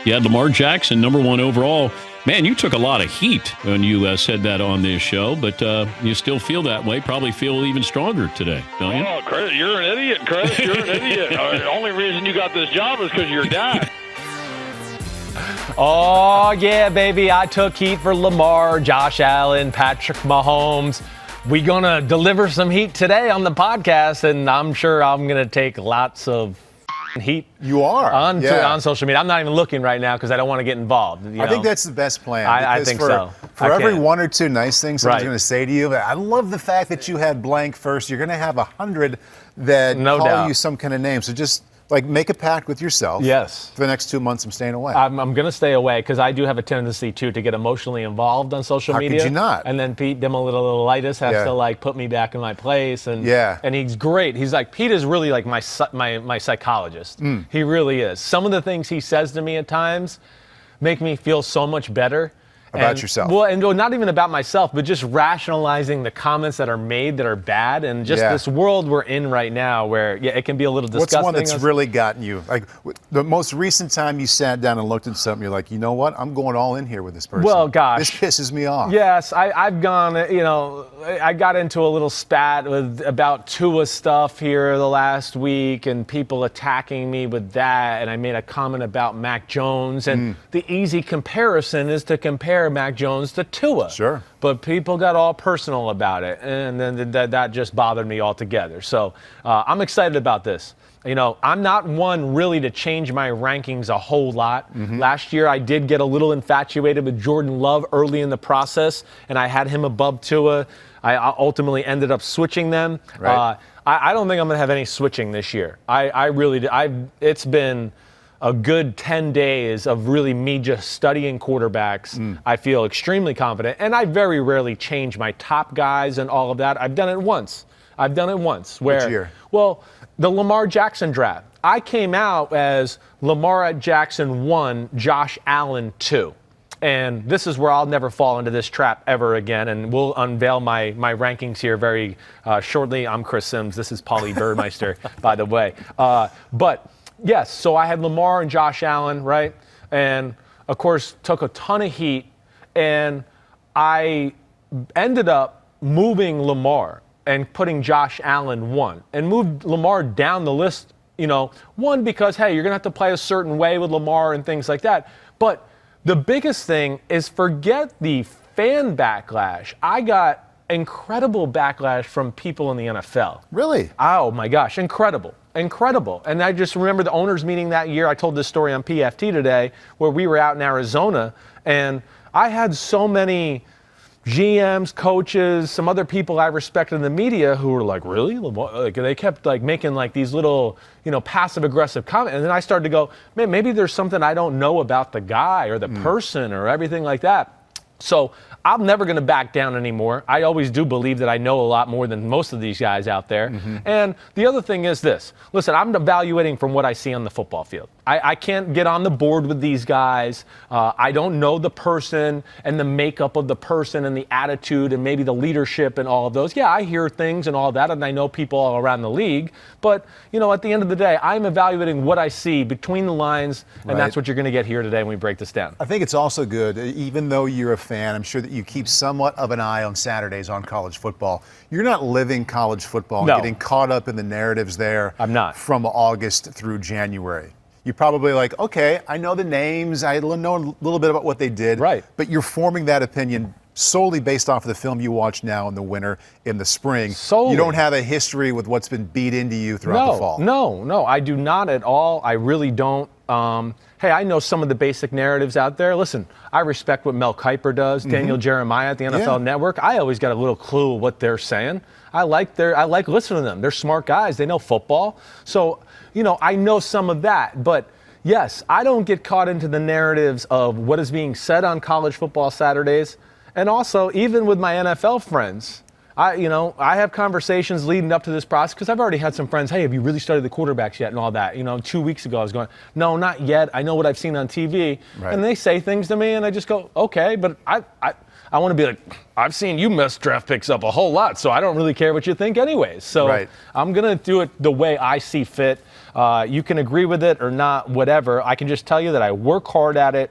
You had Lamar Jackson, number 1 overall. Man, you took a lot of heat when you said that on this show, but you still feel that way. Probably feel even stronger today, don't you? Oh, Chris, you're an idiot, Chris. You're an idiot. The only reason you got this job is because of your dad. Oh, yeah, baby. I took heat for Lamar, Josh Allen, Patrick Mahomes. We going to deliver some heat today on the podcast, and I'm sure I'm going to take lots of heat. You are. On social media. I'm not even looking right now because I don't want to get involved. I think that's the best plan. I think so. For every one or two nice things someone's Right. going to say to you, I love the fact that you had blank first. You're going to have 100 that No call doubt. you some kind of name. So just make a pact with yourself. Yes. For the next 2 months, I'm staying away. I'm going to stay away because I do have a tendency, too, to get emotionally involved on social media. How could you not? And then Pete Dimolitolitis has to, put me back in my place. And and he's great. He's Pete is really my psychologist. He really is. Some of the things he says to me at times make me feel so much better. About yourself. Well, and not even about myself, but just rationalizing the comments that are made that are bad, and just this world we're in right now where, it can be a little disgusting. What's one that's really gotten you? The most recent time you sat down and looked at something, you're like, you know what? I'm going all in here with this person. Well, gosh. This pisses me off. Yes, I've gone, I got into a little spat about Tua stuff here the last week and people attacking me with that, and I made a comment about Mac Jones, and the easy comparison is to compare Mac Jones to Tua. Sure. But people got all personal about it, and then that just bothered me altogether. So I'm excited about this. I'm not one really to change my rankings a whole lot. Last year, I did get a little infatuated with Jordan Love early in the process, and I had him above Tua. I ultimately ended up switching them. Right. I don't think I'm going to have any switching this year. I really, it's been a good 10 days of really me just studying quarterbacks. I feel extremely confident, and I very rarely change my top guys and all of that. I've done it once. Where, Which year? Well, the Lamar Jackson draft. I came out as Lamar Jackson 1, Josh Allen 2. And this is where I'll never fall into this trap ever again, and we'll unveil my rankings here very shortly. I'm Chris Sims. This is Paulie Birdmeister, by the way. But yes, so I had Lamar and Josh Allen, right? And, of course, took a ton of heat, and I ended up moving Lamar and putting Josh Allen 1 and moved Lamar down the list, one, because, hey, you're going to have to play a certain way with Lamar and things like that. But the biggest thing is forget the fan backlash. I got incredible backlash from people in the NFL. Really? Oh, my gosh, incredible. And I just remember the owners meeting that year. I told this story on PFT today where we were out in Arizona, and I had so many GMs, coaches, some other people I respected in the media who were like, really? They kept making these little, passive-aggressive comments. And then I started to go, man, maybe there's something I don't know about the guy or the person or everything like that. So I'm never going to back down anymore. I always do believe that I know a lot more than most of these guys out there. And the other thing is this. Listen, I'm evaluating from what I see on the football field. I can't get on the board with these guys. I don't know the person and the makeup of the person and the attitude and maybe the leadership and all of those. Yeah, I hear things and all that, and I know people all around the league. But, at the end of the day, I'm evaluating what I see between the lines, and that's what you're going to get here today when we break this down. I think it's also good, even though you're a fan, I'm sure that you keep somewhat of an eye on Saturdays on college football. You're not living college football and getting caught up in the narratives there. I'm not. From August through January. You're probably like, okay, I know the names, I know a little bit about what they did. Right. But you're forming that opinion solely based off of the film you watch now in the winter, in the spring. Solely. You don't have a history with what's been beat into you throughout the fall. No, I do not at all. I really don't. Hey, I know some of the bbasic narratives out there. Listen, I respect what Mel Kiper does, Daniel Jeremiah at the NFL Network. I always got a little clue what they're saying. I like listening to them. They're smart guys. They know football. So, I know some of that. But yes, I don't get caught into the narratives of what is being said on college football Saturdays. And also, even with my NFL friends, I have conversations leading up to this process because I've already had some friends, hey, have you really studied the quarterbacks yet and all that? 2 weeks ago I was going, no, not yet. I know what I've seen on TV. Right. And they say things to me and I just go, okay, but I want to be like, I've seen you mess draft picks up a whole lot, so I don't really care what you think anyways. So I'm going to do it the way I see fit. You can agree with it or not, whatever. I can just tell you that I work hard at it.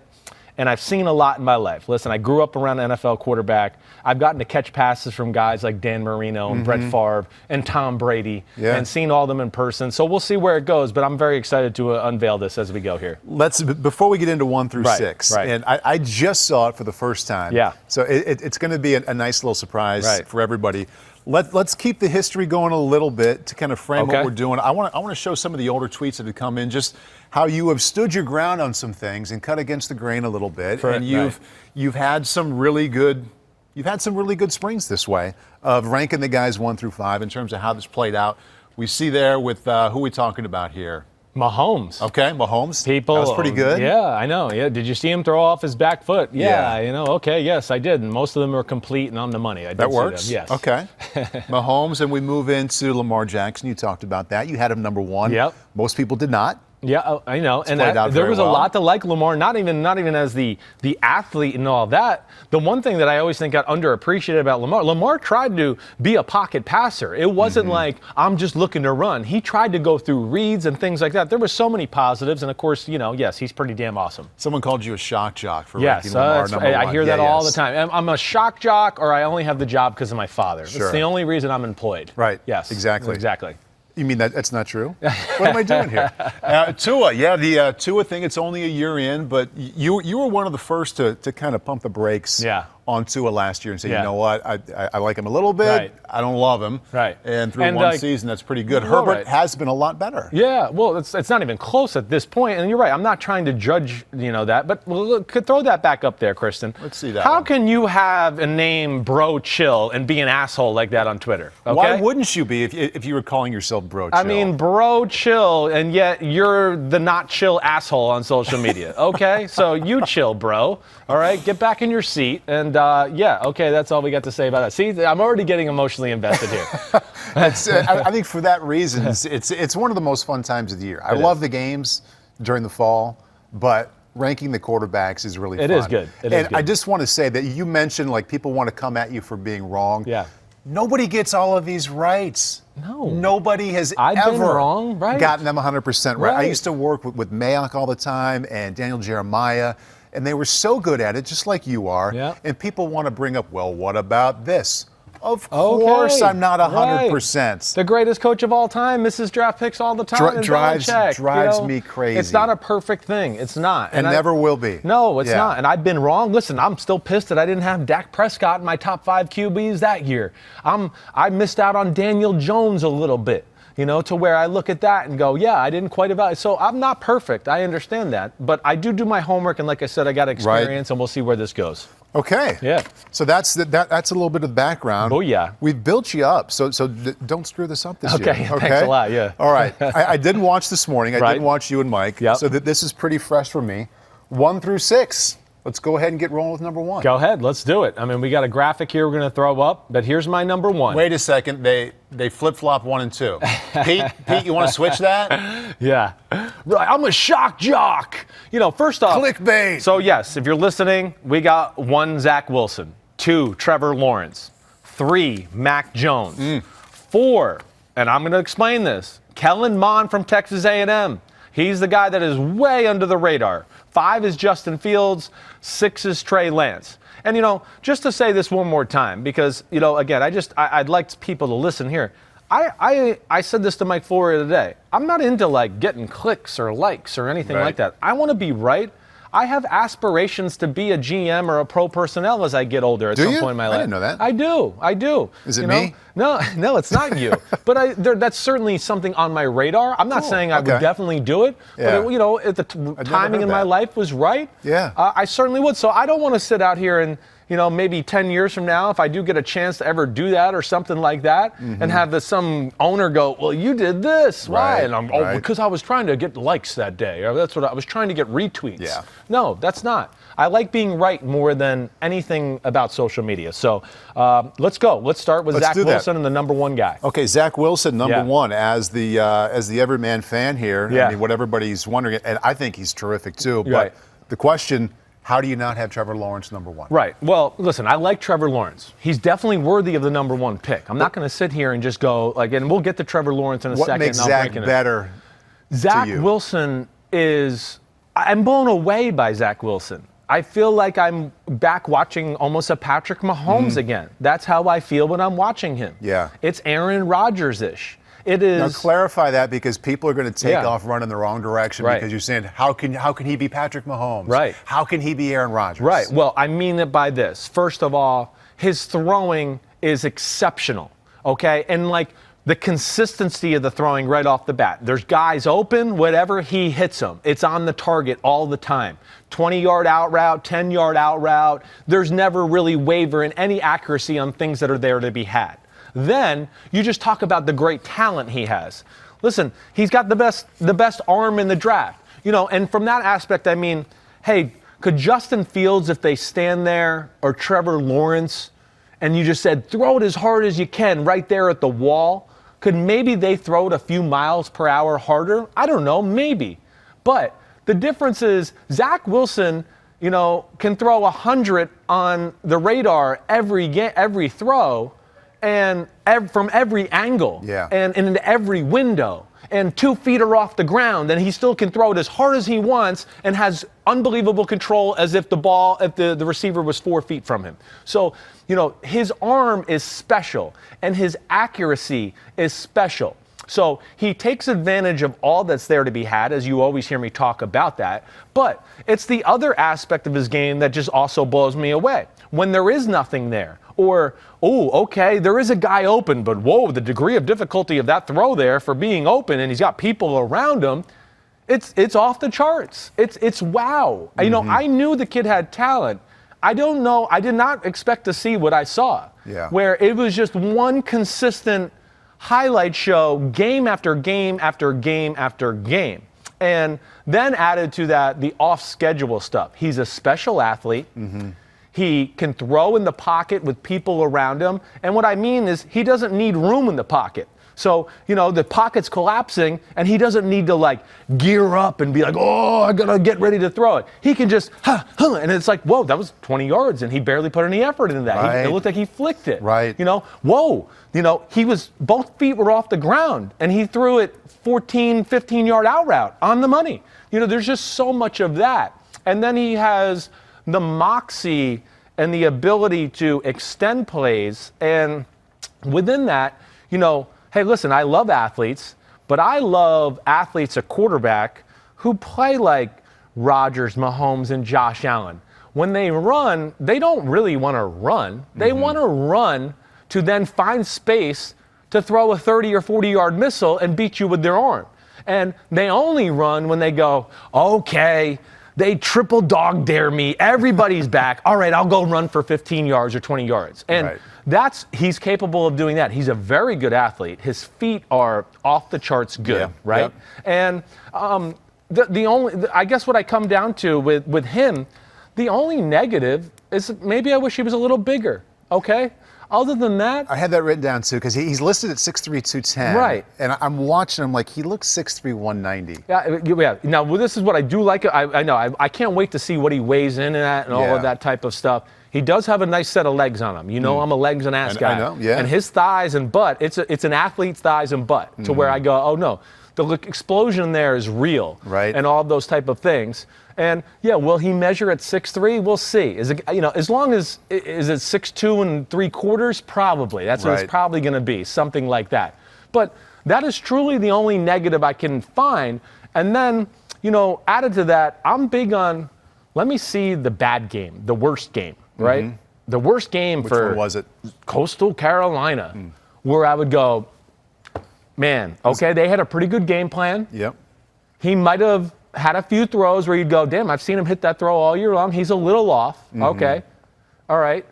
And I've seen a lot in my life. Listen, I grew up around an NFL quarterback. I've gotten to catch passes from guys like Dan Marino and Brett Favre and Tom Brady and seen all of them in person. So we'll see where it goes, but I'm very excited to unveil this as we go here. Before we get into 1 through 6, and I just saw it for the first time. Yeah. So it's going to be a nice little surprise for everybody. Let's keep the history going a little bit to kind of frame what we're doing. I want to show some of the older tweets that have come in, just how you have stood your ground on some things and cut against the grain a little bit. And you've had some really good springs this way of ranking the guys 1 through 5 in terms of how this played out. We see there with who are we talking about here? Mahomes. Okay, Mahomes. That was pretty good. Yeah, I know. Yeah, did you see him throw off his back foot? Yeah. Okay, yes, I did. And most of them are complete and on the money. I did that see works? them. Yes. Okay. Mahomes, and we move into Lamar Jackson. You talked about that. You had him number 1. Yep. Most people did not. Yeah, I know. And there was a lot to like Lamar, not even as the athlete and all that. The one thing that I always think got underappreciated about Lamar tried to be a pocket passer. It wasn't like, I'm just looking to run. He tried to go through reads and things like that. There were so many positives, and of course, yes, he's pretty damn awesome. Someone called you a shock jock for ranking Lamar number 1. I hear that all the time. I'm a shock jock, or I only have the job because of my father. It's the only reason I'm employed. Right. Yes. Exactly. You mean that's not true? What am I doing here? Tua, the Tua thing, it's only a year in, but you were one of the first to kind of pump the brakes on Tua last year and say, you know what, I like him a little bit. Right. I don't love him. Right. And through one season, that's pretty good. Herbert has been a lot better. Yeah, well, it's not even close at this point. And you're right, I'm not trying to judge, that. But could throw that back up there, Kristen. Let's see that. How can you have a name Bro Chill and be an asshole like that on Twitter? Okay? Why wouldn't you be if you were calling yourself Bro Chill? I mean, Bro Chill, and yet you're the not chill asshole on social media. Okay? So you chill, bro. All right? Get back in your seat. And, okay, that's all we got to say about that. See, I'm already getting emotionally invested here. I think for that reason, it's one of the most fun times of the year. I love the games during the fall, but ranking the quarterbacks is really fun. It is good. I just want to say that you mentioned, people want to come at you for being wrong. Yeah. Nobody gets all of these rights. No. Nobody has ever gotten them 100% right. I used to work with Mayock all the time and Daniel Jeremiah, and they were so good at it, just like you are. Yeah. And people want to bring up, well, what about this? Of course I'm not 100%. The greatest coach of all time misses draft picks all the time. Drives me crazy. It's not a perfect thing. It's not. And never will be. No, it's not. And I've been wrong. Listen, I'm still pissed that I didn't have Dak Prescott in my top 5 QBs that year. I missed out on Daniel Jones a little bit. To where I look at that and go, I didn't quite evaluate. So I'm not perfect. I understand that. But I do my homework. And like I said, I got experience, and we'll see where this goes. Okay. Yeah. So that's a little bit of the background. Oh, yeah. We've built you up, so don't screw this up this year. Okay. Thanks a lot, yeah. All right. I didn't watch this morning. I did watch you and Mike. Yep. So this is pretty fresh for me. 1 through 6. Let's go ahead and get rolling with number 1. Go ahead. Let's do it. I mean, we got a graphic here we're going to throw up, but here's my number 1. Wait a second. They flip-flop 1 and 2. Pete, you want to switch that? Yeah. I'm a shock jock. First off. Clickbait. So, yes, if you're listening, we got 1, Zach Wilson. 2, Trevor Lawrence. 3, Mac Jones. 4, and I'm going to explain this, Kellen Mond from Texas A&M. He's the guy that is way under the radar. 5 is Justin Fields. 6 is Trey Lance. And, just to say this one more time, because, again, I'd like people to listen here. I said this to Mike Florio today. I'm not into, getting clicks or likes or anything like that. I want to be right. I have aspirations to be a GM or a pro personnel as I get older at some point in my life. I didn't know that. I do. Is it me? No, it's not you. But that's certainly something on my radar. I'm not saying I would definitely do it. Yeah. But, if the timing in my life was right, I certainly would. So I don't want to sit out here and, maybe 10 years from now, if I do get a chance to ever do that or something like that, and have some owner go, well, you did this. Why? And I'm, because I was trying to get likes that day. Or that's what I was trying to get retweets. Yeah. No, that's not. I like being right more than anything about social media. So let's go. Let's start with Zach Wilson and the number 1 guy. Okay, Zach Wilson, number 1, as the everyman fan here. Yeah. I mean, what everybody's wondering, and I think he's terrific too. But the question, How do you not have Trevor Lawrence number 1? Right. Well, listen, I like Trevor Lawrence. He's definitely worthy of the number 1 pick. I'm not going to sit here and just go, and we'll get to Trevor Lawrence in a second. What makes Zach better Zach to you? Wilson I'm blown away by Zach Wilson. I feel like I'm back watching almost a Patrick Mahomes again. That's how I feel when I'm watching him. Yeah. It's Aaron Rodgers-ish. It is. Now clarify that, because people are going to take off running the wrong direction because you're saying, how can he be Patrick Mahomes? Right. How can he be Aaron Rodgers? Right. Well, I mean it by this. First of all, his throwing is exceptional, okay? And the consistency of the throwing right off the bat. There's guys open, whatever, he hits them. It's on the target all the time. 20-yard out route, 10-yard out route. There's never really waver in any accuracy on things that are there to be had. Then you just talk about the great talent he has. Listen, he's got the best arm in the draft. And from that aspect, I mean, hey, could Justin Fields, if they stand there, or Trevor Lawrence, and you just said, throw it as hard as you can right there at the wall, could maybe they throw it a few miles per hour harder? I don't know, maybe. But the difference is Zach Wilson, can throw 100 on the radar every throw, and from every angle, and in every window, and 2 feet are off the ground, and he still can throw it as hard as he wants and has unbelievable control as if the receiver was 4 feet from him. So, his arm is special, and his accuracy is special. So he takes advantage of all that's there to be had, as you always hear me talk about that. But it's the other aspect of his game that just also blows me away. When there is nothing there, or, okay, there is a guy open, but whoa, the degree of difficulty of that throw there for being open, and he's got people around him, it's off the charts. It's wow. I knew the kid had talent. I don't know. I did not expect to see what I saw, where it was just one consistent highlight show, game after game after game after game. And then added to that, the off-schedule stuff. He's a special athlete. He can throw in the pocket with people around him. And what I mean is he doesn't need room in the pocket. So, the pocket's collapsing, and he doesn't need to, gear up and be like, oh, I got to get ready to throw it. He can just, and it's like, whoa, that was 20 yards, and he barely put any effort into that. Right. It looked like he flicked it. Right. Whoa. Both feet were off the ground, and he threw it 14, 15-yard out route on the money. There's just so much of that. And then he has the moxie and the ability to extend plays. And within that, hey, listen, I love athletes, but I love athletes at quarterback who play like Rodgers, Mahomes, and Josh Allen. When they run, they don't really want to run. They want to run to then find space to throw a 30 or 40-yard missile and beat you with their arm. And they only run when they go, okay, they triple dog dare me. Everybody's back. All right, I'll go run for 15 yards or 20 yards. And he's capable of doing that. He's a very good athlete. His feet are off the charts good, right? Yep. And I guess what I come down to with him, the only negative is maybe I wish he was a little bigger, okay? Other than that, I had that written down too, because he's listed at 6'3", 210. Right. And I'm watching him he looks 6'3", 190. Yeah. Now, this is what I do like. I know. I can't wait to see what he weighs in at and all of that type of stuff. He does have a nice set of legs on him. I'm a legs and ass guy. I know, yeah. And his thighs and butt, it's an athlete's thighs and butt to where I go, oh no, the explosion there is real. Right. And all of those type of things. And will he measure at 6'3"? We'll see. Is it, as long as is it 6'2 3/4? Probably. That's what it's probably going to be, something like that. But that is truly the only negative I can find. And then, added to that, I'm big on, let me see the bad game, the worst game, right? The worst game. Which for one was it? Coastal Carolina, where I would go, man, okay, they had a pretty good game plan. Yep. He might have had a few throws where you'd go, damn, I've seen him hit that throw all year long. He's a little off. Okay. All right.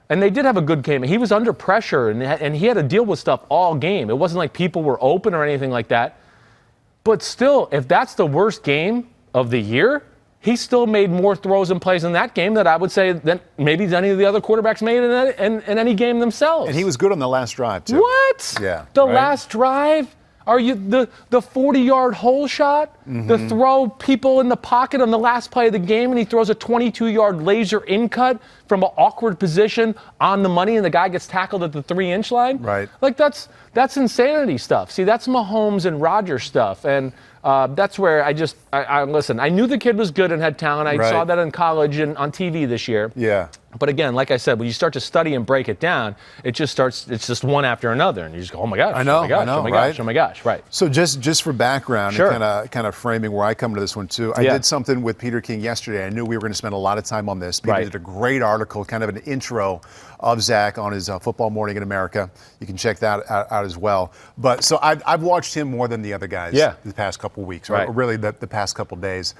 And they did have a good game. He was under pressure, and he had to deal with stuff all game. It wasn't like people were open or anything like that. But still, if that's the worst game of the year, he still made more throws and plays in that game that I would say that maybe any of the other quarterbacks made in any game themselves. And he was good on the last drive, too. What? Yeah. The last drive? Are you the 40-yard hole shot, the throw people in the pocket on the last play of the game, and he throws a 22-yard laser in cut from an awkward position on the money, and the guy gets tackled at the 3-inch line? Right. Like that's insanity stuff. See, that's Mahomes and Rodgers stuff, and that's where I listen. I knew the kid was good and had talent. I saw that in college and on TV this year. Yeah. But again, like I said, when you start to study and break it down, it's just one after another, and you just go, oh my gosh, I know, oh my gosh, oh my gosh, oh my gosh, right. So just for background and kind of framing where I come to this one too, I did something with Peter King yesterday. I knew we were going to spend a lot of time on this. Peter did a great article, kind of an intro of Zach on his Football Morning in America. You can check that out as well. But so I've watched him more than the other guys the past couple of weeks, or really the past couple of days.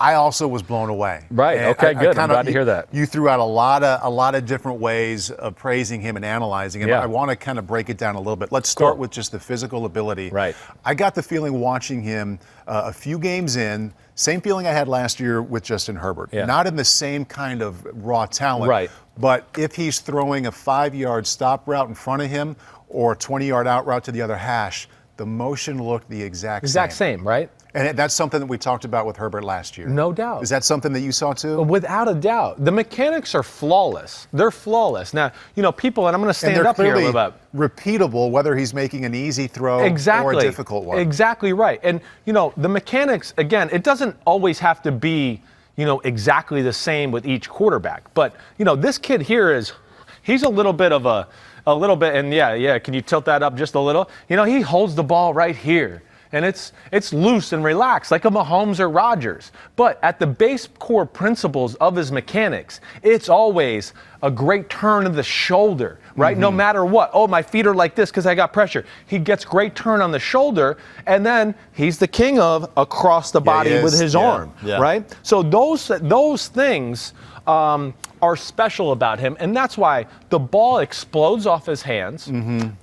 I also was blown away. Right. And okay. Good. I'm glad to hear that. You threw out a lot of different ways of praising him and analyzing him. Yeah. I want to kind of break it down a little bit. Let's start with just the physical ability. Right. I got the feeling watching him a few games in, same feeling I had last year with Justin Herbert. Yeah. Not in the same kind of raw talent. Right. But if he's throwing a 5-yard stop route in front of him or a 20-yard out route to the other hash, the motion looked the exact same, right? And that's something that we talked about with Herbert last year. No doubt. Is that something that you saw too? Without a doubt. The mechanics are flawless. They're flawless. Now, people, and I'm going to stand up here a little bit. Repeatable, whether he's making an easy throw or a difficult one. Exactly right. And, the mechanics, again, it doesn't always have to be, exactly the same with each quarterback. But, this kid here he's a little bit, and can you tilt that up just a little? He holds the ball right here. And it's loose and relaxed like a Mahomes or Rodgers. But at the base core principles of his mechanics, it's always a great turn of the shoulder, right? No matter what. Oh, my feet are like this because I got pressure. He gets great turn on the shoulder, and then he's the king of across the body with his arm, right? So those things are special about him, and that's why the ball explodes off his hands.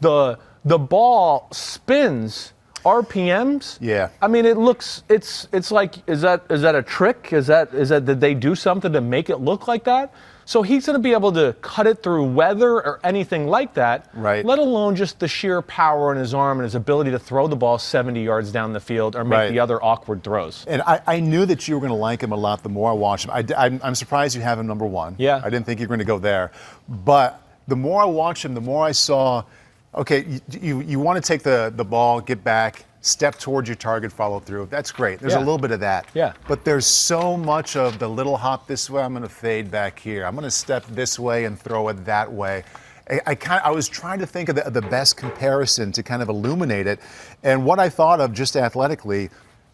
The ball spins RPMs. Yeah. I mean, it's like, is that a trick? Did they do something to make it look like that? So he's going to be able to cut it through weather or anything like that, right. Let alone just the sheer power in his arm and his ability to throw the ball 70 yards down the field or make the other awkward throws. And I knew that you were going to like him a lot the more I watched him. I'm surprised you have him number one. Yeah. I didn't think you were going to go there. But the more I watched him, the more I saw, okay, you want to take the ball, get back, step towards your target, follow through. That's great. There's a little bit of that. Yeah. But there's so much of the little hop this way, I'm going to fade back here. I'm going to step this way and throw it that way. I was trying to think of the best comparison to kind of illuminate it. And what I thought of just athletically,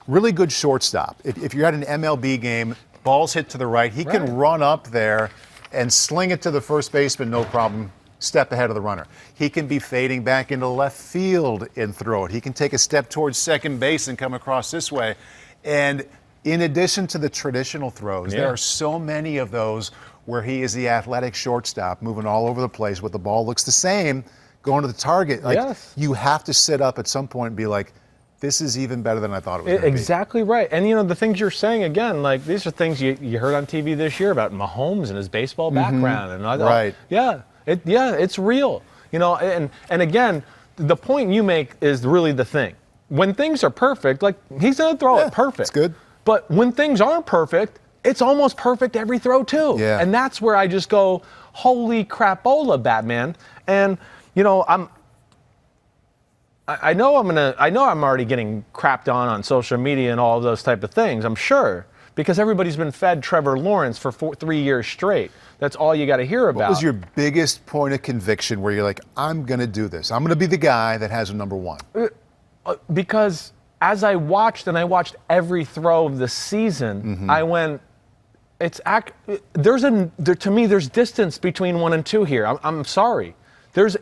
really good shortstop. If you're at an MLB game, balls hit to the right, he can run up there and sling it to the first baseman, no problem. Step ahead of the runner. He can be fading back into left field and throw it. He can take a step towards second base and come across this way. And in addition to the traditional throws, there are so many of those where he is the athletic shortstop, moving all over the place, but the ball looks the same, going to the target. Like, you have to sit up at some point and be like, this is even better than I thought it was going to be. Exactly right. And, the things you're saying, again, like these are things you heard on TV this year about Mahomes and his baseball background. And all that. Right. Yeah. It's real, and again, the point you make is really the thing. When things are perfect, like he's going to throw it perfect. It's good. But when things aren't perfect, it's almost perfect every throw too. Yeah. And that's where I just go, holy crapola, Batman. And I know I'm already getting crapped on social media and all of those type of things. I'm sure. Because everybody's been fed Trevor Lawrence for 3 years straight. That's all you got to hear about. What was your biggest point of conviction where you're like, I'm going to do this? I'm going to be the guy that has a number one? Because as I watched every throw of the season, I went, to me, there's distance between 1 and 2 here. I'm sorry.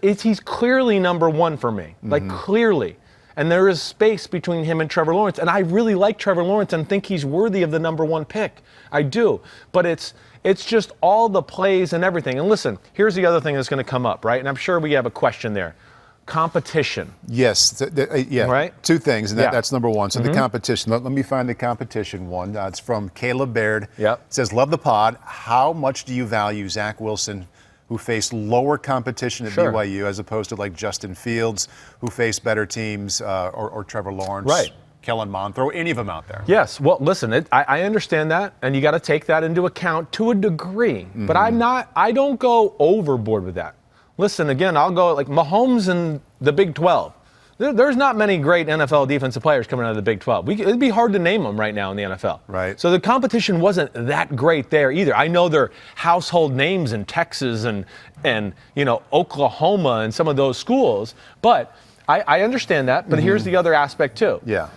He's clearly number one for me, like clearly. And there is space between him and Trevor Lawrence. And I really like Trevor Lawrence and think he's worthy of the number one pick. I do. But it's just all the plays and everything. And listen, here's the other thing that's going to come up, right? And I'm sure we have a question there. Competition. Yes. Right? 2 things, and that's number one. So the competition. Let me find the competition one. It's from Caleb Baird. Yep. It says, love the pod. How much do you value Zach Wilson who faced lower competition at BYU as opposed to like Justin Fields, who faced better teams, or Trevor Lawrence, Kellen Mond. Throw any of them out there. Yes. Well, listen, I understand that, and you got to take that into account to a degree. But I don't go overboard with that. Listen, again, I'll go like Mahomes in the Big 12. There's not many great NFL defensive players coming out of the Big 12. It'd be hard to name them right now in the NFL. Right. So the competition wasn't that great there either. I know they're household names in Texas and Oklahoma and some of those schools, but I understand that. But here's the other aspect too. Yeah.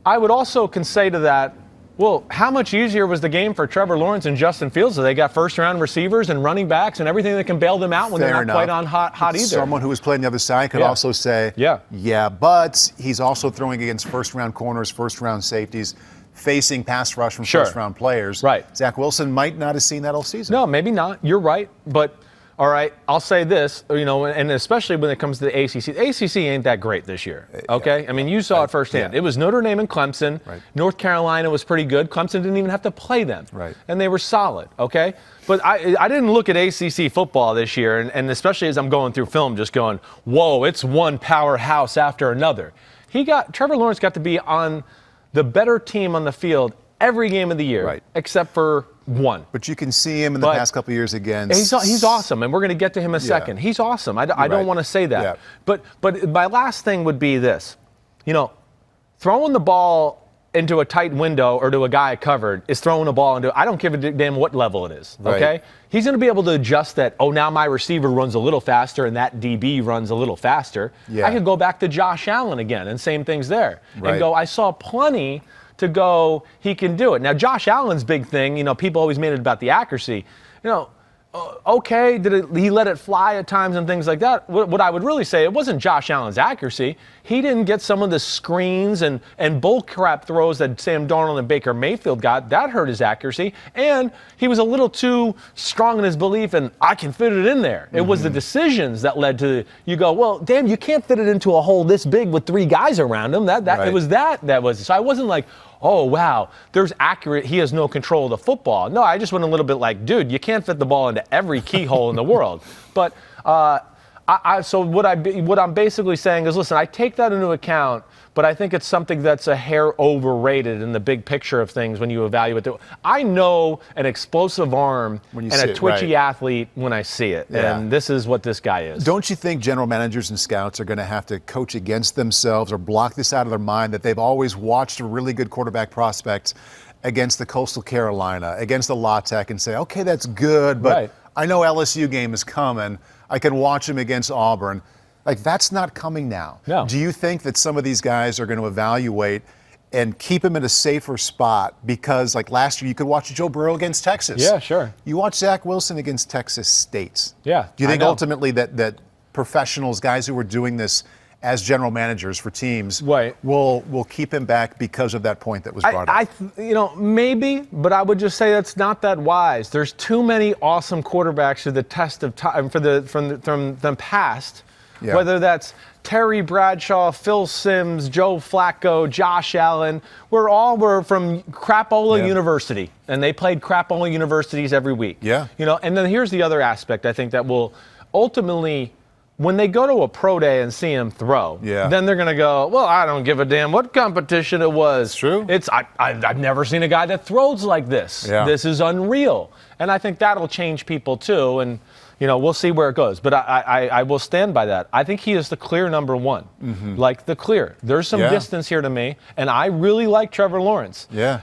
I would also can say to that, well, how much easier was the game for Trevor Lawrence and Justin Fields? So they got first-round receivers and running backs and everything that can bail them out when they're not quite on hot either. Someone who was playing the other side could also say, but he's also throwing against first-round corners, first-round safeties, facing pass rush from first-round players. Right. Zach Wilson might not have seen that all season. No, maybe not. You're right. But, all right, I'll say this, and especially when it comes to the ACC. The ACC ain't that great this year, okay? I mean, you saw it firsthand. It was Notre Dame and Clemson. Right. North Carolina was pretty good. Clemson didn't even have to play them. Right. And they were solid, okay? But I didn't look at ACC football this year, and especially as I'm going through film, just going, whoa, it's one powerhouse after another. Trevor Lawrence got to be on the better team on the field every game of the year, except for one. But you can see him in the past couple of years against. He's awesome, and we're going to get to him in a second. He's awesome. I don't want to say that. Yeah. But my last thing would be this. Throwing the ball into a tight window or to a guy covered is throwing a ball into, I don't give a damn what level it is, okay? Right. He's going to be able to adjust that, now my receiver runs a little faster and that DB runs a little faster. Yeah. I could go back to Josh Allen again and same things there. Right. And go, I saw plenty to go, he can do it. Now, Josh Allen's big thing, people always made it about the accuracy. Okay, he let it fly at times and things like that. What I would really say, it wasn't Josh Allen's accuracy. He didn't get some of the screens and bull crap throws that Sam Darnold and Baker Mayfield got. That hurt his accuracy. And he was a little too strong in his belief, and I can fit it in there. It was the decisions that led to, you go, well, damn, you can't fit it into a hole this big with three guys around him. It was that was. So I wasn't like, oh, wow, he has no control of the football. No, I just went a little bit like, dude, you can't fit the ball into every keyhole in the world. But so what I'm basically saying is, listen, I take that into account, but I think it's something that's a hair overrated in the big picture of things when you evaluate it. I know an explosive arm and a twitchy athlete when I see it, and this is what this guy is. Don't you think general managers and scouts are going to have to coach against themselves or block this out of their mind that they've always watched a really good quarterback prospect against the Coastal Carolina, against the La Tech, and say, okay, that's good, but I know LSU game is coming. I can watch him against Auburn. Like, that's not coming now. No. Do you think that some of these guys are going to evaluate and keep him in a safer spot? Because, like last year, you could watch Joe Burrow against Texas. Yeah, sure. You watch Zach Wilson against Texas State. Yeah. Do you think ultimately that professionals, guys who are doing this as general managers for teams, will keep him back because of that point that was brought up? Maybe, but I would just say that's not that wise. There's too many awesome quarterbacks to the test of time from the past. Yeah. Whether that's Terry Bradshaw, Phil Simms, Joe Flacco, Josh Allen, were from Crapola University, and they played Crapola universities every week. Yeah. And then here's the other aspect I think that will ultimately, when they go to a pro day and see him throw, then they're going to go, well, I don't give a damn what competition it was. It's true. I've never seen a guy that throws like this. Yeah. This is unreal. And I think that'll change people too. And we'll see where it goes. But I will stand by that. I think he is the clear number one. Like the clear. There's some distance here to me, and I really like Trevor Lawrence. Yeah.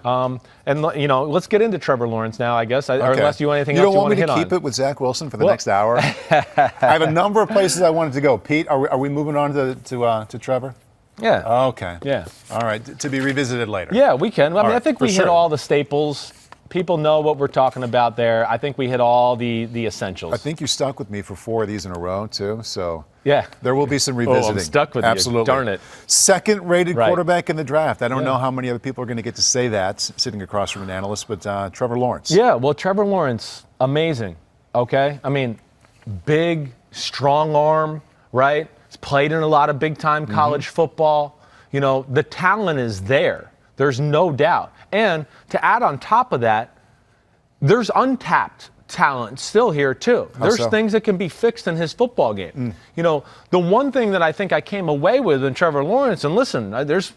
And let's get into Trevor Lawrence now, I guess. Or unless you want anything else you want to hit on. You don't want me to keep it with Zach Wilson for the next hour? I have a number of places I wanted to go. Pete, are we moving on to Trevor? Yeah. Okay. Yeah. All right. To be revisited later. Yeah, we can. I think we hit all the staples. People know what we're talking about there. I think we hit all the essentials. I think you stuck with me for 4 of these in a row, too. So yeah, there will be some revisiting. I'm stuck with Absolutely. you. Darn it. Second-rated quarterback in the draft. I don't know how many other people are going to get to say that sitting across from an analyst, but Trevor Lawrence. Yeah, well, Trevor Lawrence, amazing. Okay? I mean, big, strong arm, right? He's played in a lot of big-time college football. The talent is there. There's no doubt. And to add on top of that, there's untapped talent still here too. There's things that can be fixed in his football game. You know, the one thing that I think I came away with in Trevor Lawrence, and listen, there's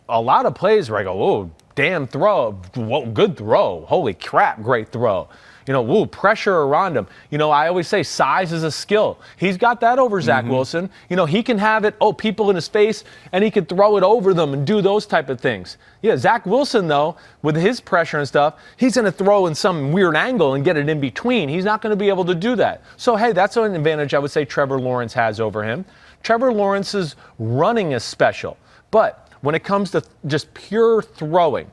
a lot of plays where I go, oh, damn throw, whoa, good throw, holy crap, great throw. You know, woo, pressure around him. You know, I always say size is a skill. He's got that over Zach Wilson. You know, he can have it, people in his face, and he can throw it over them and do those type of things. Yeah, Zach Wilson, though, with his pressure and stuff, he's going to throw in some weird angle and get it in between. He's not going to be able to do that. So, hey, that's an advantage I would say Trevor Lawrence has over him. Trevor Lawrence's running is special. But when it comes to just pure throwing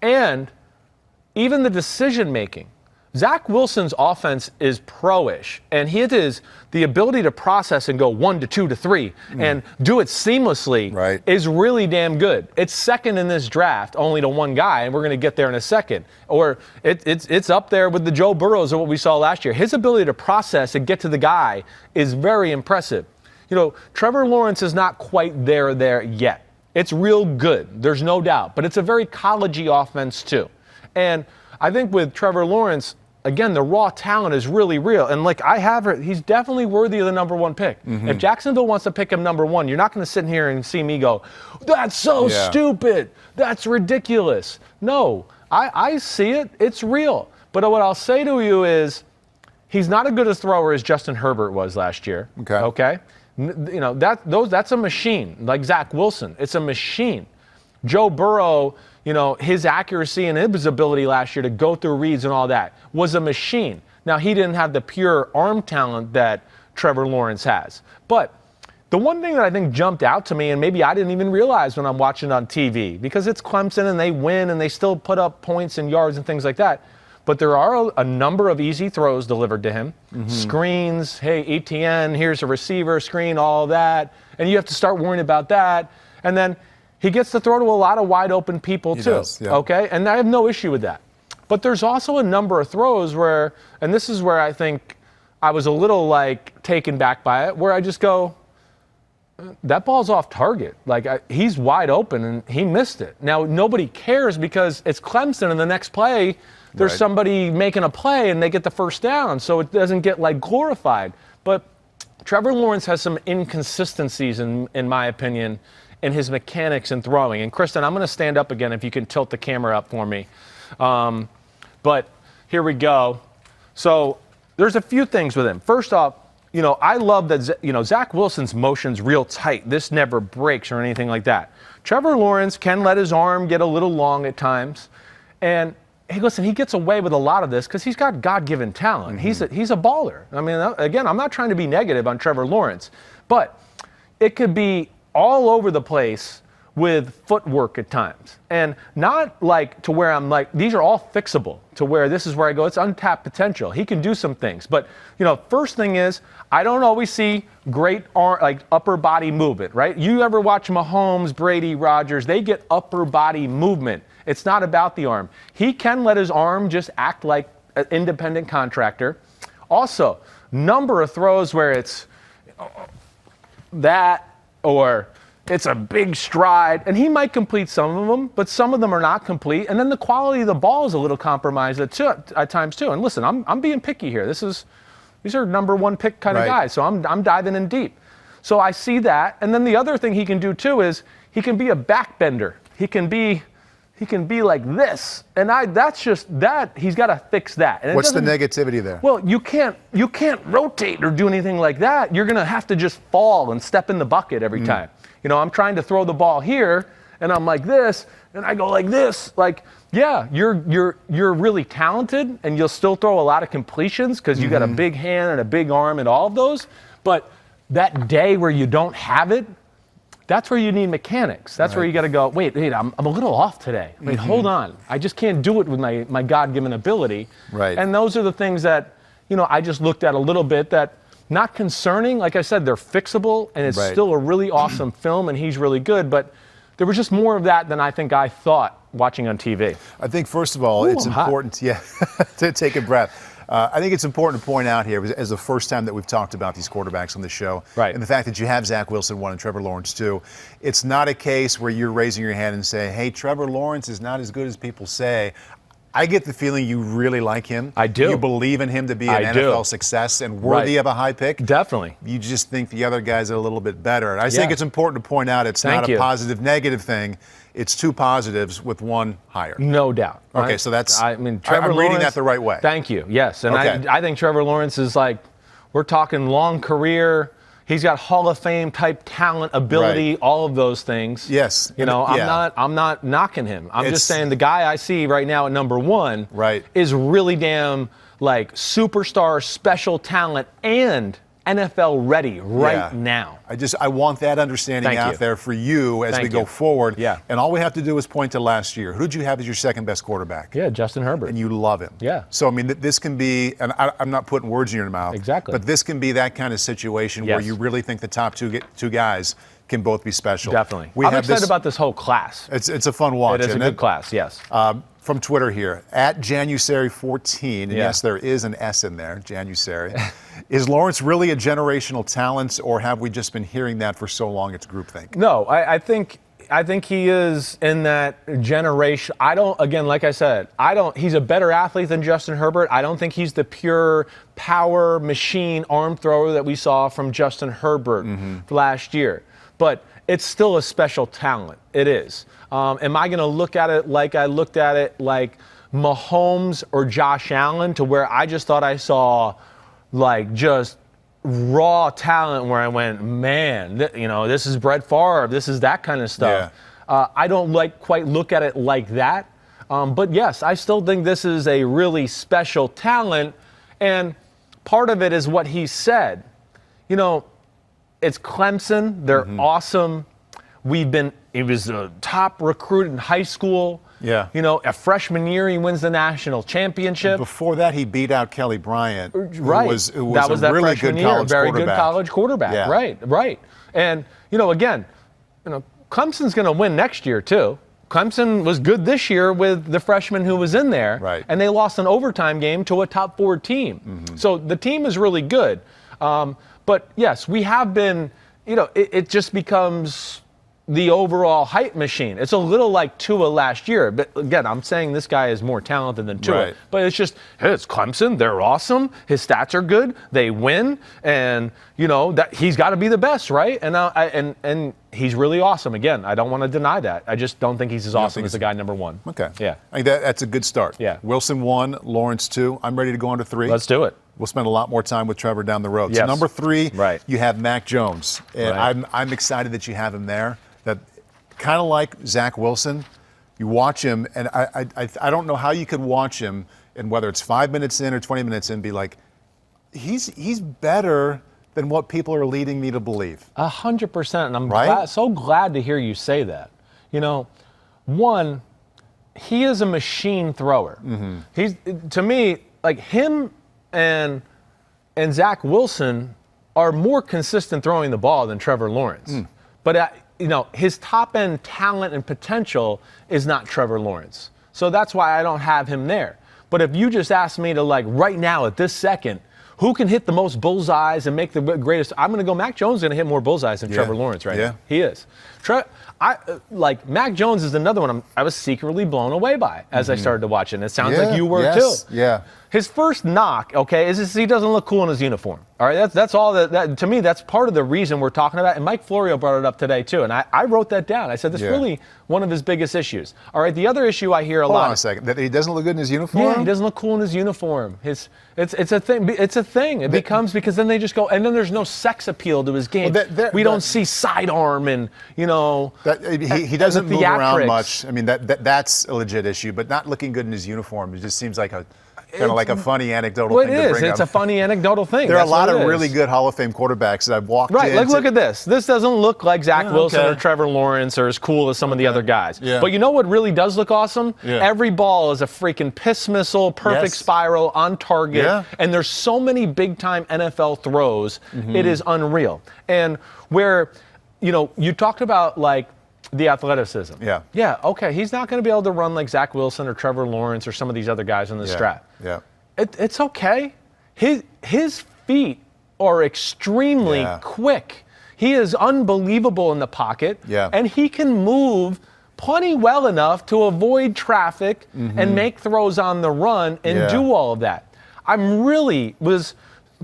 and even the decision-making, Zach Wilson's offense is pro-ish, and it is the ability to process and go 1 to 2 to 3 and do it seamlessly is really damn good. It's second in this draft, only to one guy, and we're going to get there in a second. Or it's up there with the Joe Burrows of what we saw last year. His ability to process and get to the guy is very impressive. You know, Trevor Lawrence is not quite there yet. It's real good, there's no doubt, but it's a very college-y offense too. And I think with Trevor Lawrence, again, the raw talent is really real. And like he's definitely worthy of the number 1 pick. If Jacksonville wants to pick him number 1, you're not going to sit here and see me go, that's so stupid. That's ridiculous. No, I see it. It's real. But what I'll say to you is he's not as good a thrower as Justin Herbert was last year. Okay? You know, that's a machine. Like Zach Wilson, it's a machine. Joe Burrow, you know, his accuracy and his ability last year to go through reads and all that was a machine. Now, he didn't have the pure arm talent that Trevor Lawrence has. But the one thing that I think jumped out to me, and maybe I didn't even realize when I'm watching it on TV, because it's Clemson and they win and they still put up points and yards and things like that, but there are a number of easy throws delivered to him. Screens, hey, ETN, here's a receiver, screen, all that. And you have to start worrying about that. And then he gets to throw to a lot of wide open people too, okay? And I have no issue with that. But there's also a number of throws where, and this is where I think I was a little like taken back by it, where I just go, that ball's off target. Like he's wide open and he missed it. Now nobody cares because it's Clemson and the next play, there's somebody making a play and they get the first down. So it doesn't get like glorified. But Trevor Lawrence has some inconsistencies in my opinion, in his mechanics and throwing. And Kristen, I'm going to stand up again if you can tilt the camera up for me. But here we go. So there's a few things with him. First off, you know, I love that, you know, Zach Wilson's motion's real tight. This never breaks or anything like that. Trevor Lawrence can let his arm get a little long at times. And hey, listen, he gets away with a lot of this because he's got God-given talent. He's a baller. I mean, again, I'm not trying to be negative on Trevor Lawrence, but it could be all over the place with footwork at times. And not like to where I'm like, these are all fixable to where this is where I go, it's untapped potential. He can do some things. But, you know, first thing is, I don't always see great upper body movement, right? You ever watch Mahomes, Brady, Rodgers, they get upper body movement. It's not about the arm. He can let his arm just act like an independent contractor. Also, number of throws where it's that, or it's a big stride, and he might complete some of them, but some of them are not complete. And then the quality of the ball is a little compromised at times too. And listen, I'm being picky here. These are number 1 pick kind of guys, so I'm diving in deep. So I see that, and then the other thing he can do too is he can be a backbender. He can be like this, and that's just that. He's got to fix that. And what's the negativity there? Well, you can't rotate or do anything like that. You're gonna have to just fall and step in the bucket every time. You know, I'm trying to throw the ball here, and I'm like this, and I go like this. Like, yeah, you're really talented, and you'll still throw a lot of completions because you got a big hand and a big arm and all of those. But that day where you don't have it, that's where you need mechanics. That's where you got to go, wait, I'm a little off today. Wait, hold on. I just can't do it with my God-given ability. And those are the things that, you know, I just looked at a little bit that, not concerning. Like I said, they're fixable, and it's still a really awesome film, and he's really good. But there was just more of that than I think I thought watching on TV. I think, first of all, it's important to take a breath. I think it's important to point out here, as the first time that we've talked about these quarterbacks on the show, and the fact that you have Zach Wilson 1 and Trevor Lawrence 2, it's not a case where you're raising your hand and saying, hey, Trevor Lawrence is not as good as people say. I get the feeling you really like him. I do. You believe in him to be an NFL success and worthy of a high pick. Definitely. You just think the other guys are a little bit better. And I think it's important to point out it's not a positive-negative thing. It's two positives with one higher. No doubt. Okay, so that's. I mean, Trevor I'm Lawrence, reading that the right way. Thank you. Yes, and I think Trevor Lawrence is like, we're talking long career. He's got Hall of Fame type talent, ability, all of those things. Yes. You know, I'm not knocking him. I'm just saying the guy I see right now at number one is really damn like superstar, special talent, and NFL ready now. I want that understanding out there for you as we go forward. Yeah. And all we have to do is point to last year. Who did you have as your second best quarterback? Yeah, Justin Herbert. And you love him. Yeah. So, I mean, this can be, and I'm not putting words in your mouth. Exactly. But this can be that kind of situation where you really think the top two guys can both be special. Definitely. I'm excited about this whole class. It's a fun watch. It is a good class, yes. From Twitter here, at January14, and yes, there is an S in there, January. Is Lawrence really a generational talent, or have we just been hearing that for so long it's groupthink? No, I think he is in that generation. Like I said, he's a better athlete than Justin Herbert. I don't think he's the pure power machine arm thrower that we saw from Justin Herbert last year. But it's still a special talent. It is. Am I going to look at it like I looked at it like Mahomes or Josh Allen, to where I just thought I saw like just raw talent where I went, man, this is Brett Favre, this is that kind of stuff. Yeah. I don't quite look at it like that. But yes, I still think this is a really special talent. And part of it is what he said. It's Clemson. They're awesome. He was a top recruit in high school. Yeah. A freshman year, he wins the national championship. Before that, he beat out Kelly Bryant. Right. Who was that was a that really freshman good year, college very quarterback. good college quarterback. Yeah. Right. And, again, Clemson's going to win next year, too. Clemson was good this year with the freshman who was in there. Right. And they lost an overtime game to a top 4 team. So the team is really good. But, yes, we have been, it just becomes the overall hype machine. It's a little like Tua last year. But, again, I'm saying this guy is more talented than Tua. Right. But it's just, hey, it's Clemson. They're awesome. His stats are good. They win. And, that he's got to be the best, right? And he's really awesome. Again, I don't want to deny that. I just don't think he's as awesome as the guy number one. Okay. Yeah. I think that's a good start. Yeah. Wilson 1, Lawrence 2. I'm ready to go on to 3. Let's do it. We'll spend a lot more time with Trevor down the road. Yes. So number 3, Right. you have Mac Jones. And Right. I'm excited that you have him there. That kind of like Zach Wilson. You watch him, and I don't know how you could watch him, and whether it's 5 minutes in or 20 minutes in, be like, he's better than what people are leading me to believe. 100%. And I'm so glad to hear you say that. One, he is a machine thrower. He's, to me, like him and Zach Wilson are more consistent throwing the ball than Trevor Lawrence. But, his top-end talent and potential is not Trevor Lawrence. So that's why I don't have him there. But if you just ask me to, right now at this second, who can hit the most bullseyes and make the greatest? I'm going to go Mac Jones is going to hit more bullseyes than Trevor Lawrence right now. He is. Mac Jones is another one I was secretly blown away by as I started to watch it. And it sounds like you were too. Yeah. His first knock, is he doesn't look cool in his uniform. All right, that's all that to me, that's part of the reason we're talking about. And Mike Florio brought it up today too. And I wrote that down. I said, this is really one of his biggest issues. All right, the other issue I hear a lot. Hold on a second. That he doesn't look good in his uniform? Yeah, he doesn't look cool in his uniform. It's a thing. It's a thing. It becomes, because then they just go, and then there's no sex appeal to his game. We don't see sidearm and, he doesn't move around much. I mean, that's a legit issue, but not looking good in his uniform. It just seems like a funny anecdotal thing to bring up. It is. It's a funny anecdotal thing. There are a lot of really good Hall of Fame quarterbacks that I've walked in. Right, look at this. This doesn't look like Zach Wilson or Trevor Lawrence or as cool as some of the other guys. Yeah. But you know what really does look awesome? Yeah. Every ball is a freaking piss missile, perfect spiral, on target. Yeah. And there's so many big-time NFL throws. It is unreal. And where, you talked about, the athleticism. Yeah. Yeah, okay. He's not going to be able to run like Zach Wilson or Trevor Lawrence or some of these other guys in the strap. Yeah. It's okay. His feet are extremely quick. He is unbelievable in the pocket. Yeah. And he can move plenty well enough to avoid traffic and make throws on the run and do all of that. I'm really was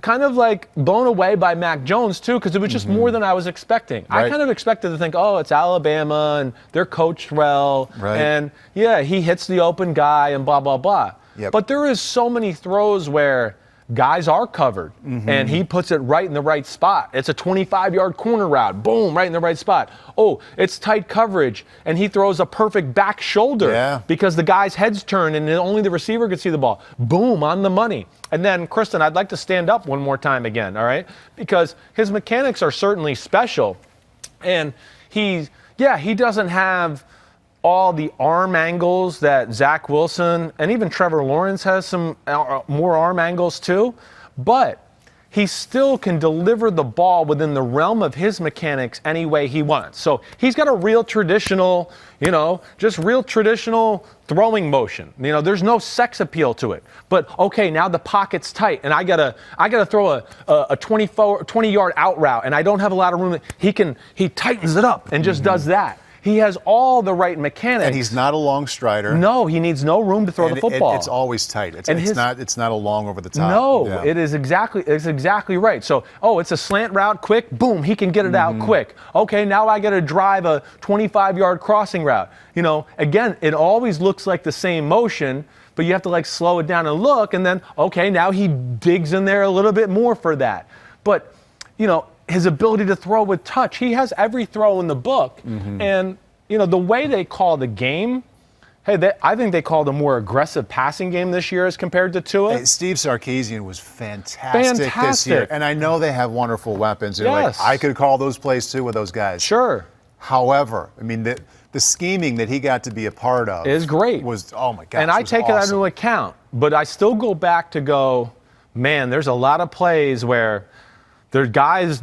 kind of like blown away by Mac Jones too, because it was just more than I was expecting. I kind of expected to think, oh, it's Alabama and they're coached well, and yeah, he hits the open guy and blah, blah, blah. But there is so many throws where guys are covered, and he puts it right in the right spot. It's a 25-yard corner route. Boom, right in the right spot. Oh, it's tight coverage, and he throws a perfect back shoulder because the guy's head's turned and only the receiver could see the ball. Boom, on the money. And then, Kristen, I'd like to stand up one more time again, all right? Because his mechanics are certainly special, and he doesn't have all the arm angles that Zach Wilson and even Trevor Lawrence has some more arm angles too, but he still can deliver the ball within the realm of his mechanics any way he wants. So he's got a real traditional, just real traditional throwing motion. There's no sex appeal to it. But okay, now the pocket's tight, and I gotta throw a 20-yard out route, and I don't have a lot of room. He tightens it up and just does that. He has all the right mechanics. And he's not a long strider. No, he needs no room to throw the football. It's always tight. It's not a long over the top. No, it's exactly right. So, it's a slant route, quick, boom, he can get it out quick. Okay, now I got to drive a 25-yard crossing route. Again, it always looks like the same motion, but you have to slow it down and look, and then, okay, now he digs in there a little bit more for that. But, his ability to throw with touch. He has every throw in the book. And, the way they call the game, I think they called a more aggressive passing game this year as compared to Tua. Hey, Steve Sarkisian was fantastic this year. And I know they have wonderful weapons. I could call those plays too with those guys. Sure. However, the scheming that he got to be a part of is great. Oh my gosh. And I take it into account, but I still go back to man, there's a lot of plays where the guys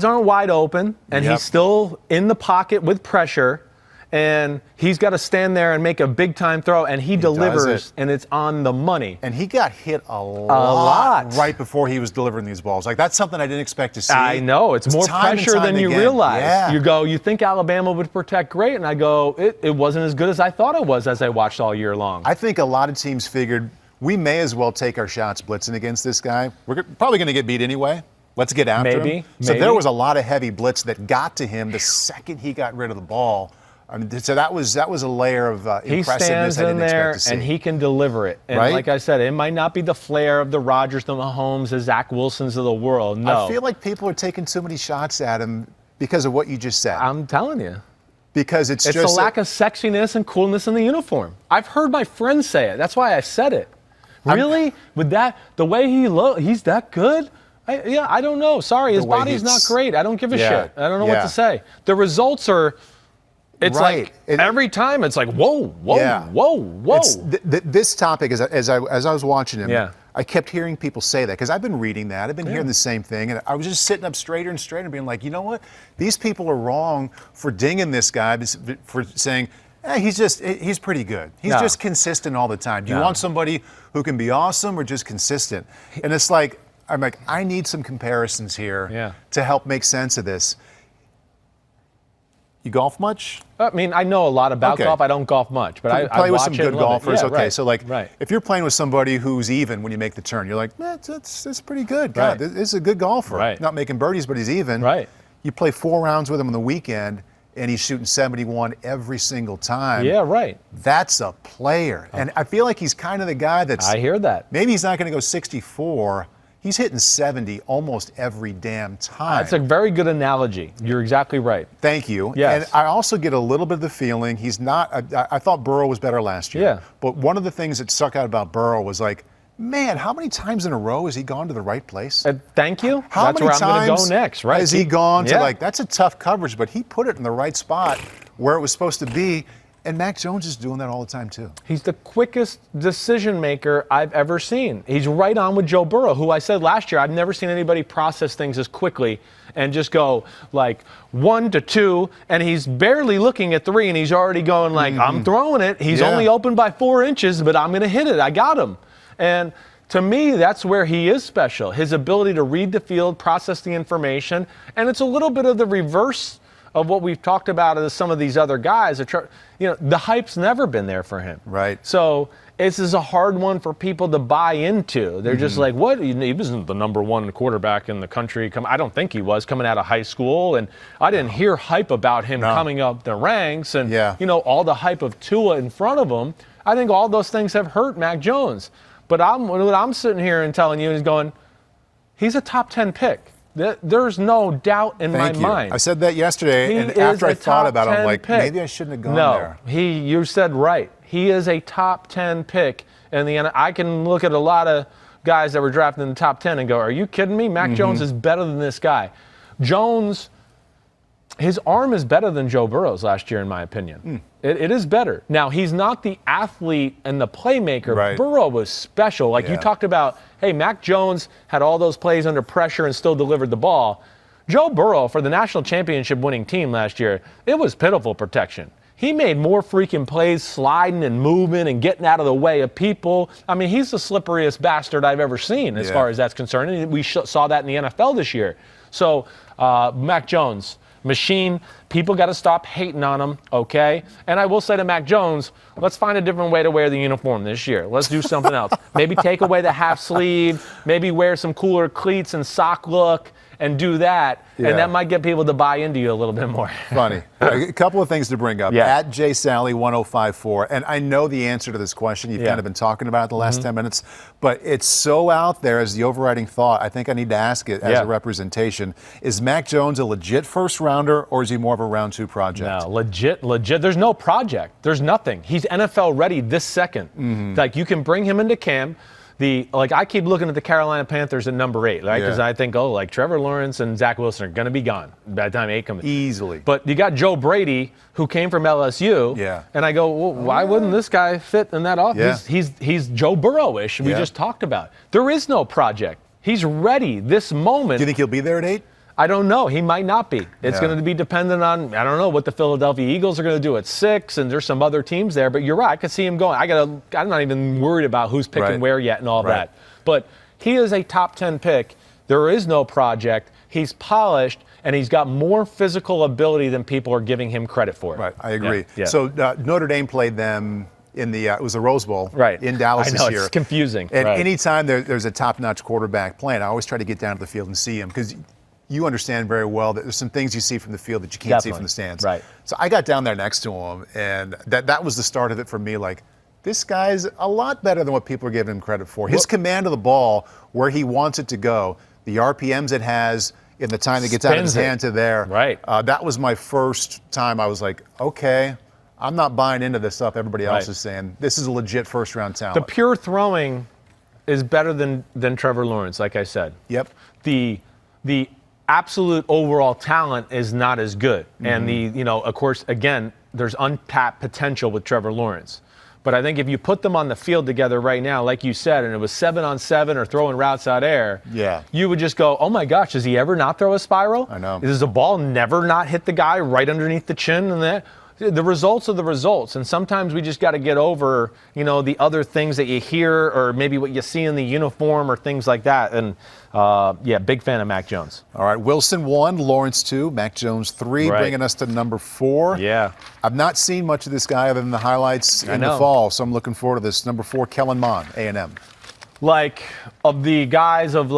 aren't wide open, and he's still in the pocket with pressure, and he's got to stand there and make a big-time throw, and he delivers, and it's on the money. And he got hit a lot right before he was delivering these balls. That's something I didn't expect to see. I know. It's more pressure than you realize. Yeah. You think Alabama would protect great, and I go, it wasn't as good as I thought it was as I watched all year long. I think a lot of teams figured we may as well take our shots blitzing against this guy. We're probably going to get beat anyway. Let's get after him. So there was a lot of heavy blitz that got to him the second he got rid of the ball. So that was a layer of impressiveness I didn't expect to see. He stands in there and he can deliver it. And like I said, it might not be the flair of the Rodgers, the Mahomes, the Zach Wilsons of the world. No. I feel like people are taking too many shots at him because of what you just said. I'm telling you. Because it's just the lack of sexiness and coolness in the uniform. I've heard my friends say it. That's why I said it. Really? With that, the way he looks, he's that good? I don't know. Sorry, his body's not great. I don't give a shit. I don't know what to say. The results are, every time it's whoa. This topic, as I was watching him, I kept hearing people say that because I've been reading that. I've been hearing the same thing. And I was just sitting up straighter and straighter being like, you know what? These people are wrong for dinging this guy, for saying, he's pretty good. He's just consistent all the time. Do you want somebody who can be awesome or just consistent? And it's I'm like, I need some comparisons here to help make sense of this. You golf much? I know a lot about golf. I don't golf much, but I play with some good golfers. Yeah, if you're playing with somebody who's even when you make the turn, you're like, that's pretty good. God, this is a good golfer. Right. Not making birdies, but he's even. Right. You play 4 rounds with him on the weekend, and he's shooting 71 every single time. Yeah, right. That's a player. And I feel like he's kind of the guy that's. I hear that. Maybe he's not going to go 64. He's hitting 70 almost every damn time. That's a very good analogy. You're exactly right. Thank you. Yes. And I also get a little bit of the feeling he's not. I thought Burrow was better last year. Yeah. But one of the things that stuck out about Burrow was man, how many times in a row has he gone to the right place? Thank you. That's where I'm going to go next, right? Has he gone to that's a tough coverage, but he put it in the right spot where it was supposed to be. And Mac Jones is doing that all the time, too. He's the quickest decision maker I've ever seen. He's right on with Joe Burrow, who I said last year, I've never seen anybody process things as quickly and just go 1 to 2, and he's barely looking at 3, and he's already going I'm throwing it. He's only open by 4 inches, but I'm going to hit it. I got him. And to me, that's where he is special. His ability to read the field, process the information, and it's a little bit of the reverse of what we've talked about as some of these other guys. The hype's never been there for him. Right. So this is a hard one for people to buy into. They're just like, what? He wasn't the number one quarterback in the country. I don't think he was coming out of high school. And I didn't hear hype about him coming up the ranks. And, all the hype of Tua in front of him. I think all those things have hurt Mac Jones. But what I'm sitting here and telling you is going, he's a top 10 pick. There's no doubt in my mind. I said that yesterday, and after I thought about it, I'm like, maybe I shouldn't have gone there. No, you said right. He is a top 10 pick. And I can look at a lot of guys that were drafted in the top 10 and go, are you kidding me? Mac Jones is better than this guy. Jones, his arm is better than Joe Burrow's last year, in my opinion. It is better. Now, he's not the athlete and the playmaker. Right. Burrow was special. Like you talked about, hey, Mac Jones had all those plays under pressure and still delivered the ball. Joe Burrow, for the national championship winning team last year, it was pitiful protection. He made more freaking plays sliding and moving and getting out of the way of people. I mean, he's the slipperiest bastard I've ever seen as far as that's concerned. And we saw that in the NFL this year. So, Mac Jones, machine. People got to stop hating on him, okay? And I will say to Mac Jones, let's find a different way to wear the uniform this year. Let's do something else. Maybe take away the half sleeve. Maybe wear some cooler cleats and sock look and do that. And that might get people to buy into you a little bit more. Funny. A couple of things to bring up. At JSally1054, and I know the answer to this question. You've kind of been talking about it the last 10 minutes, but it's so out there as the overriding thought. I think I need to ask it as a representation. Is Mac Jones a legit first rounder, or is he more of a round 2 project? No, legit. There's no project. There's nothing. He's NFL ready this second. Like, you can bring him into camp. I keep looking at the Carolina Panthers at number 8, right? Because I think, Trevor Lawrence and Zach Wilson are going to be gone by the time 8 comes. Easily. But you got Joe Brady, who came from LSU. And I go, well, why wouldn't this guy fit in that offense? He's Joe Burrow-ish, we just talked about. There is no project. He's ready this moment. Do you think he'll be there at 8? I don't know. He might not be. It's going to be dependent on, I don't know, what the Philadelphia Eagles are going to do at 6, and there's some other teams there. But you're right. I could see him going. I'm not even worried about who's picking where yet and all that. But he is a top 10 pick. There is no project. He's polished, and he's got more physical ability than people are giving him credit for. Right. I agree. So Notre Dame played them in the it was the Rose Bowl in Dallas this year. It's confusing. And anytime there's a top-notch quarterback playing, I always try to get down to the field and see him, because you understand very well that there's some things you see from the field that you can't see from the stands. So I got down there next to him, and that was the start of it for me. Like, this guy's a lot better than what people are giving him credit for. His command of the ball, where he wants it to go, the RPMs it has in the time it gets out of his hand to there. That was my first time I was like, okay, I'm not buying into this stuff everybody else is saying. This is a legit first-round talent. The pure throwing is better than Trevor Lawrence, like I said. The absolute overall talent is not as good. And of course, again, there's untapped potential with Trevor Lawrence. But I think if you put them on the field together right now, like you said, and it was 7-on-7 or throwing routes out air, you would just go, oh my gosh, does he ever not throw a spiral? I know. Does the ball never not hit the guy right underneath the chin and that? The results are the results, and sometimes we just got to get over, the other things that you hear, or maybe what you see in the uniform or things like that. And big fan of Mac Jones. All right, Wilson 1, Lawrence 2, Mac Jones 3, bringing us to number 4. I've not seen much of this guy other than the highlights in the fall, so I'm looking forward to this. Number 4, Kellen Mond, A&M. Like, of the guys of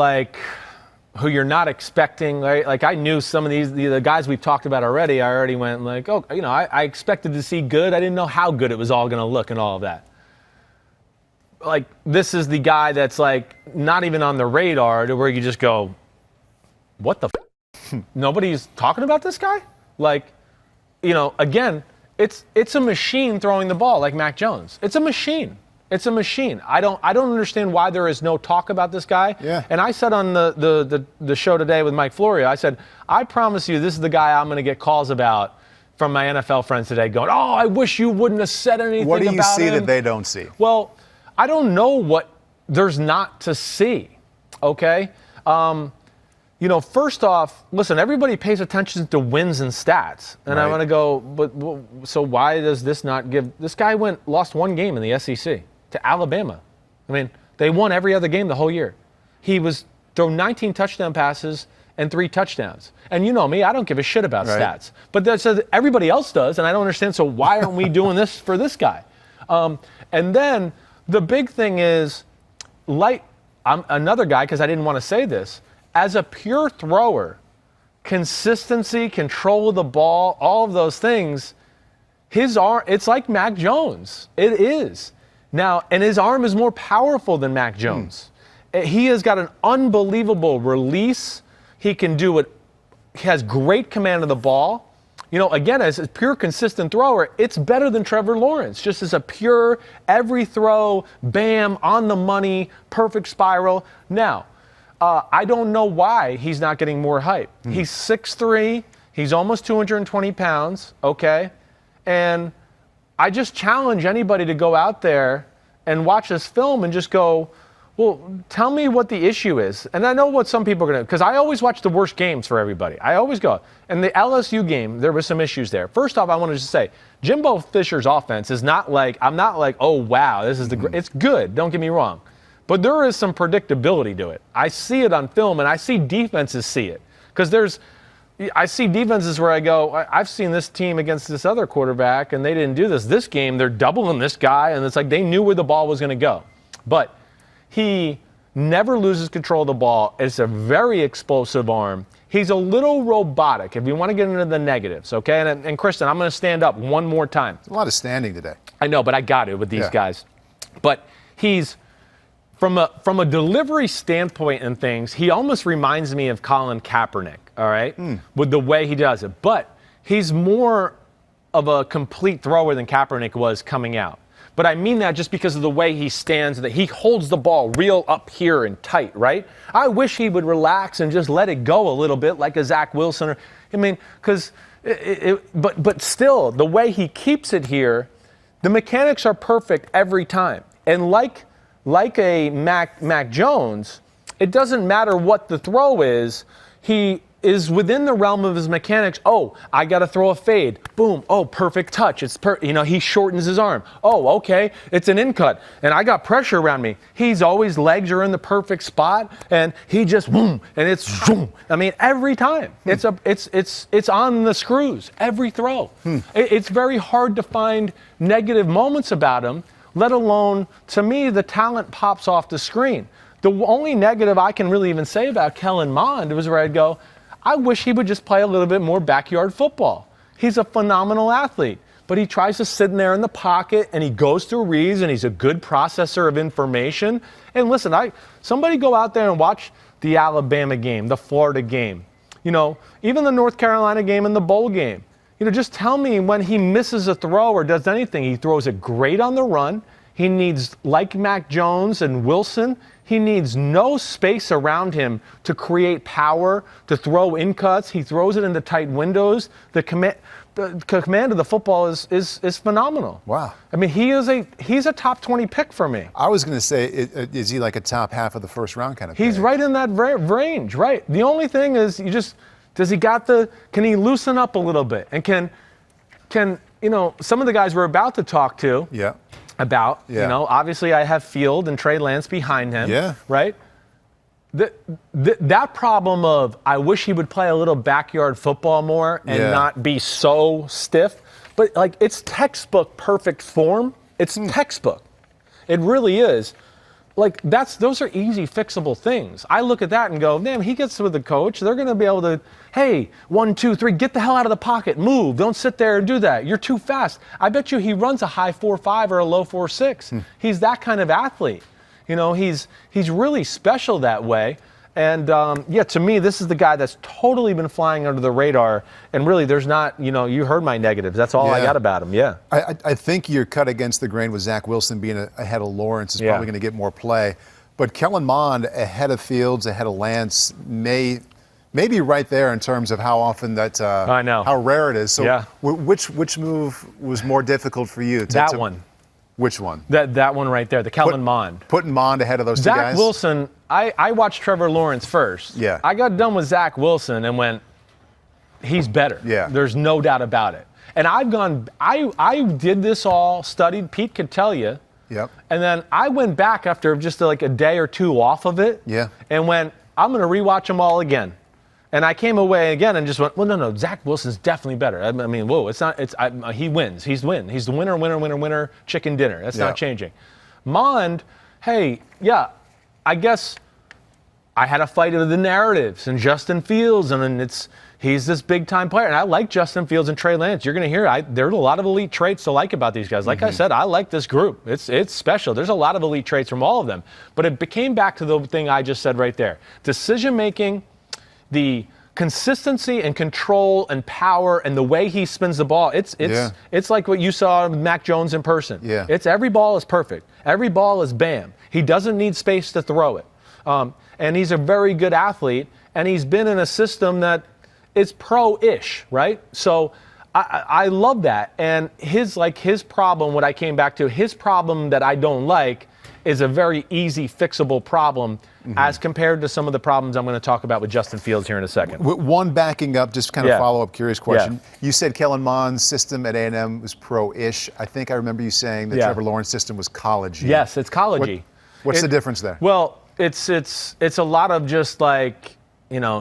who you're not expecting, right? Like, I knew some of the guys we've talked about already. I already went like, I expected to see good. I didn't know how good it was all going to look and all of that. Like, this is the guy that's not even on the radar, to where you just go, what the nobody's talking about this guy? Again, it's a machine throwing the ball like Mac Jones. It's a machine. It's a machine. I don't understand why there is no talk about this guy. And I said on the show today with Mike Florio, I said, I promise you this is the guy I'm going to get calls about from my NFL friends today going, oh, I wish you wouldn't have said anything about him. What do you see that they don't see? Well, I don't know what there's not to see, okay? First off, listen, everybody pays attention to wins and stats. And I want to go, but so why does this not give – this guy lost one game in the SEC to Alabama. I mean, they won every other game the whole year. He was thrown 19 touchdown passes and 3 touchdowns. And you know me, I don't give a shit about stats. But that says everybody else does, and I don't understand, so why aren't we doing this for this guy? And then the big thing is, I'm another guy, because I didn't want to say this, as a pure thrower, consistency, control of the ball, all of those things, his arm, it's like Mac Jones. It is. Now, and his arm is more powerful than Mac Jones. He has got an unbelievable release. He can do it. He has great command of the ball. You know, again, as a pure consistent thrower, it's better than Trevor Lawrence. Just as a pure, every throw, bam, on the money, perfect spiral. Now, I don't know why he's not getting more hype. He's 6'3". He's almost 220 pounds, okay? And I just challenge anybody to go out there and watch this film and just go, well, tell me what the issue is. And I know what some people are going to, because I always watch the worst games for everybody. I always go. And the LSU game, there was some issues there. First off, I wanted to say, Jimbo Fisher's offense is not like, I'm not like, oh, wow, this is it's good, don't get me wrong. But there is some predictability to it. I see it on film, and I see defenses see it. Because I see defenses where I go, I've seen this team against this other quarterback, and they didn't do this. This game, they're doubling this guy, and it's like they knew where the ball was going to go. But he never loses control of the ball. It's a very explosive arm. He's a little robotic, if you want to get into the negatives, okay? And Kristen, I'm going to stand up one more time. A lot of standing today. I know, but I got it with these guys. But he's, from a delivery standpoint and things, he almost reminds me of Colin Kaepernick, all right, with the way he does it. But he's more of a complete thrower than Kaepernick was coming out. But I mean that just because of the way he stands, that he holds the ball real up here and tight, right? I wish he would relax and just let it go a little bit like a Zach Wilson. I mean, because, but still, the way he keeps it here, the mechanics are perfect every time. And like a Mac Jones, it doesn't matter what the throw is, he is within the realm of his mechanics. Oh, I got to throw a fade. Boom. Oh, perfect touch. It's he shortens his arm. Oh, okay. It's an in cut, and I got pressure around me. He's always legs are in the perfect spot, and he just boom, and it's boom. I mean, every time it's on the screws. Every throw. It's very hard to find negative moments about him. Let alone, to me, the talent pops off the screen. The only negative I can really even say about Kellen Mond was where I'd go, I wish he would just play a little bit more backyard football. He's a phenomenal athlete, but he tries to sit in there in the pocket, and he goes through reads, and he's a good processor of information. And listen, somebody go out there and watch the Alabama game, the Florida game, even the North Carolina game and the bowl game. Just tell me when he misses a throw or does anything. He throws it great on the run. He needs, like Mac Jones and Wilson, he needs no space around him to create power, to throw in cuts. He throws it into tight windows. The command of the football is phenomenal. Wow. I mean, he's a top 20 pick for me. I was going to say, is he like a top half of the first round kind of He's pick? right in that range, right. The only thing is can he loosen up a little bit? And can some of the guys we're about to talk to obviously I have Field and Trey Lance behind him, right? That problem of I wish he would play a little backyard football more and not be so stiff, but it's textbook perfect form. It's textbook. It really is. Those are easy fixable things. I look at that and go, damn, he gets with the coach. They're going to be able to, hey, 1, 2, 3, get the hell out of the pocket, move. Don't sit there and do that. You're too fast. I bet you he runs a high 4.5 or a low 4.6. He's that kind of athlete. He's really special that way. And, to me, this is the guy that's totally been flying under the radar. And really, there's not, you heard my negatives. That's all I got about him, I think you're cut against the grain with Zach Wilson being ahead of Lawrence is probably going to get more play. But Kellen Mond ahead of Fields, ahead of Lance, may be right there in terms of how often I know. How rare it is. So which move was more difficult for you? That one. Which one? That one right there, the Kellen Mond. Putting Mond ahead of those two guys? Zach Wilson, I watched Trevor Lawrence first. Yeah. I got done with Zach Wilson and went, he's better. Yeah. There's no doubt about it. And I did this all, studied, Pete could tell you. Yep. And then I went back after just a day or two off of it. Yeah. And went, I'm going to rewatch them all again. And I came away again and just went, well, no, Zach Wilson's definitely better. I mean, whoa, he wins. He's the winner, chicken dinner. That's not changing. Mond, hey, yeah, I guess I had a fight of the narratives and Justin Fields, and he's this big-time player. And I like Justin Fields and Trey Lance. You're going to hear there's a lot of elite traits to like about these guys. Like I said, I like this group. It's special. There's a lot of elite traits from all of them. But it came back to the thing I just said right there. Decision-making, the consistency and control and power and the way he spins the ball, it's like what you saw with Mac Jones in person. Yeah. It's every ball is perfect. Every ball is bam. He doesn't need space to throw it. And he's a very good athlete, and he's been in a system that is pro-ish, right? So I love that. And his problem, what I came back to, his problem that I don't like is a very easy, fixable problem as compared to some of the problems I'm going to talk about with Justin Fields here in a second. One backing up, just kind of follow-up curious question. Yeah. You said Kellen Mond's system at A&M was pro-ish. I think I remember you saying the Trevor Lawrence system was college-y. Yes, it's college-y. What's the difference there? Well, it's a lot of just like,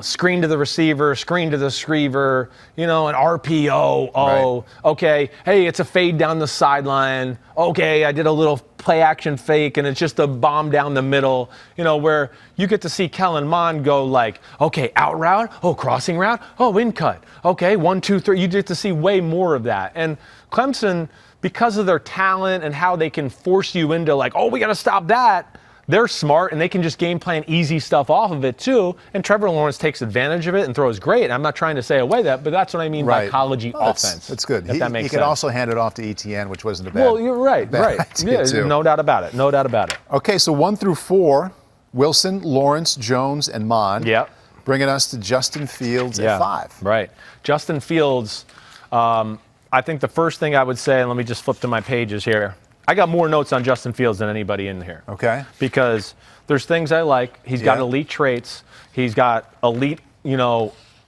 screen to the receiver, screen to the screever, an RPO. Oh, okay. Hey, it's a fade down the sideline. Okay, I did a little play action fake, and it's just a bomb down the middle, where you get to see Kellen Mond go like, okay, out route, oh, crossing route, oh, in cut. Okay, 1, 2, 3. You get to see way more of that. And Clemson, because of their talent and how they can force you into like, oh, we got to stop that. They're smart, and they can just game plan easy stuff off of it, too. And Trevor Lawrence takes advantage of it and throws great. I'm not trying to say away that, but that's what I mean by college-y offense. That's good. If that makes he sense. Could also hand it off to ETN, which wasn't a bad Well, you're right. idea, too. No doubt about it. No doubt about it. Okay, so 1 through 4, Wilson, Lawrence, Jones, and Mond. Yep. Bringing us to Justin Fields at 5. Right. Justin Fields, I think the first thing I would say, and let me just flip to my pages here. I got more notes on Justin Fields than anybody in here. Okay. Because there's things I like. He's got elite traits. He's got elite,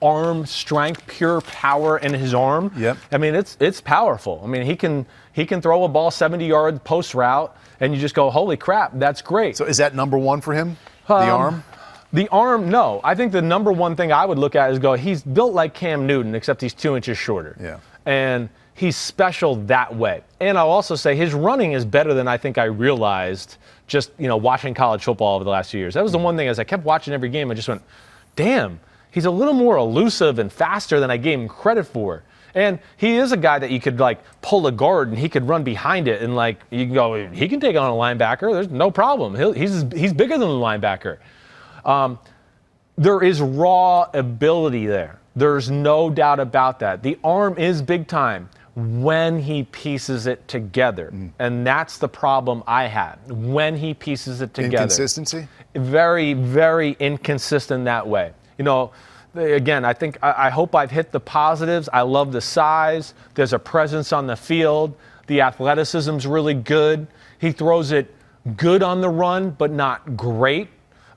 arm strength, pure power in his arm. Yep. I mean, it's powerful. I mean, he can throw a ball 70-yard post route, and you just go, holy crap, that's great. So is that number 1 for him? The arm? The arm, no. I think the number one thing I would look at is he's built like Cam Newton, except he's 2 inches shorter. Yeah. And he's special that way. And I'll also say his running is better than I think I realized just, watching college football over the last few years. That was the one thing as I kept watching every game, I just went, damn, he's a little more elusive and faster than I gave him credit for. And he is a guy that you could pull a guard and he could run behind it and you can go, he can take on a linebacker. There's no problem. He's bigger than the linebacker. There is raw ability there. There's no doubt about that. The arm is big time when he pieces it together. And that's the problem I had, when he pieces it together. Inconsistency? Very, very inconsistent that way. Again, I hope I've hit the positives. I love the size. There's a presence on the field. The athleticism's really good. He throws it good on the run, but not great.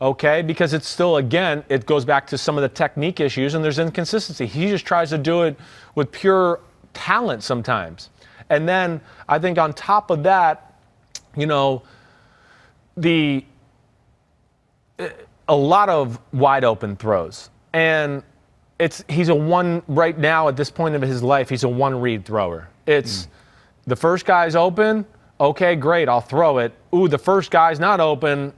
Okay, because it's still, again, it goes back to some of the technique issues, and there's inconsistency. He just tries to do it with pure talent sometimes. And then I think on top of that, a lot of wide open throws. And he's right now at this point of his life, he's a one-read thrower. It's the first guy's open, okay, great, I'll throw it. Ooh, the first guy's not open,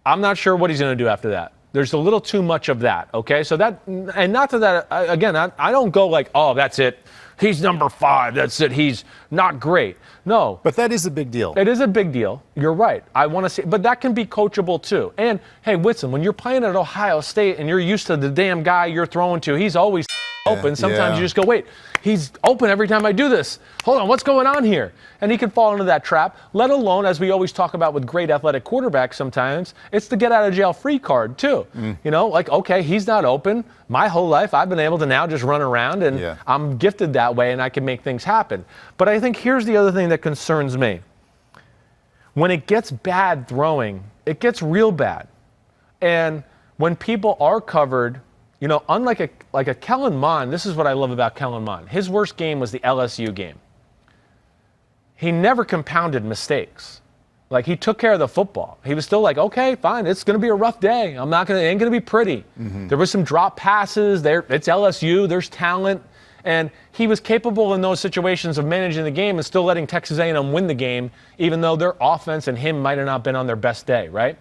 I'm not sure what he's going to do after that. There's a little too much of that, okay? So and not to that, again, I don't go like, oh, that's it. He's number 5. That's it. He's not great. No. But that is a big deal. It is a big deal. You're right. I want to see, but that can be coachable too. And hey, Whitson, when you're playing at Ohio State and you're used to the damn guy you're throwing to, he's always open. Sometimes you just go, wait, he's open every time I do this. Hold on, what's going on here? And he can fall into that trap, let alone, as we always talk about with great athletic quarterbacks sometimes, it's the get out of jail free card too. Okay, he's not open. My whole life I've been able to now just run around and I'm gifted that way and I can make things happen. But I think here's the other thing that concerns me. When it gets bad throwing, it gets real bad. And when people are covered, unlike a Kellen Mond, this is what I love about Kellen Mond. His worst game was the LSU game. He never compounded mistakes. Like, he took care of the football. He was still like, okay, fine, it's going to be a rough day. It ain't going to be pretty. There was some drop passes. It's LSU. There's talent. And he was capable in those situations of managing the game and still letting Texas A&M win the game, even though their offense and him might have not been on their best day, right?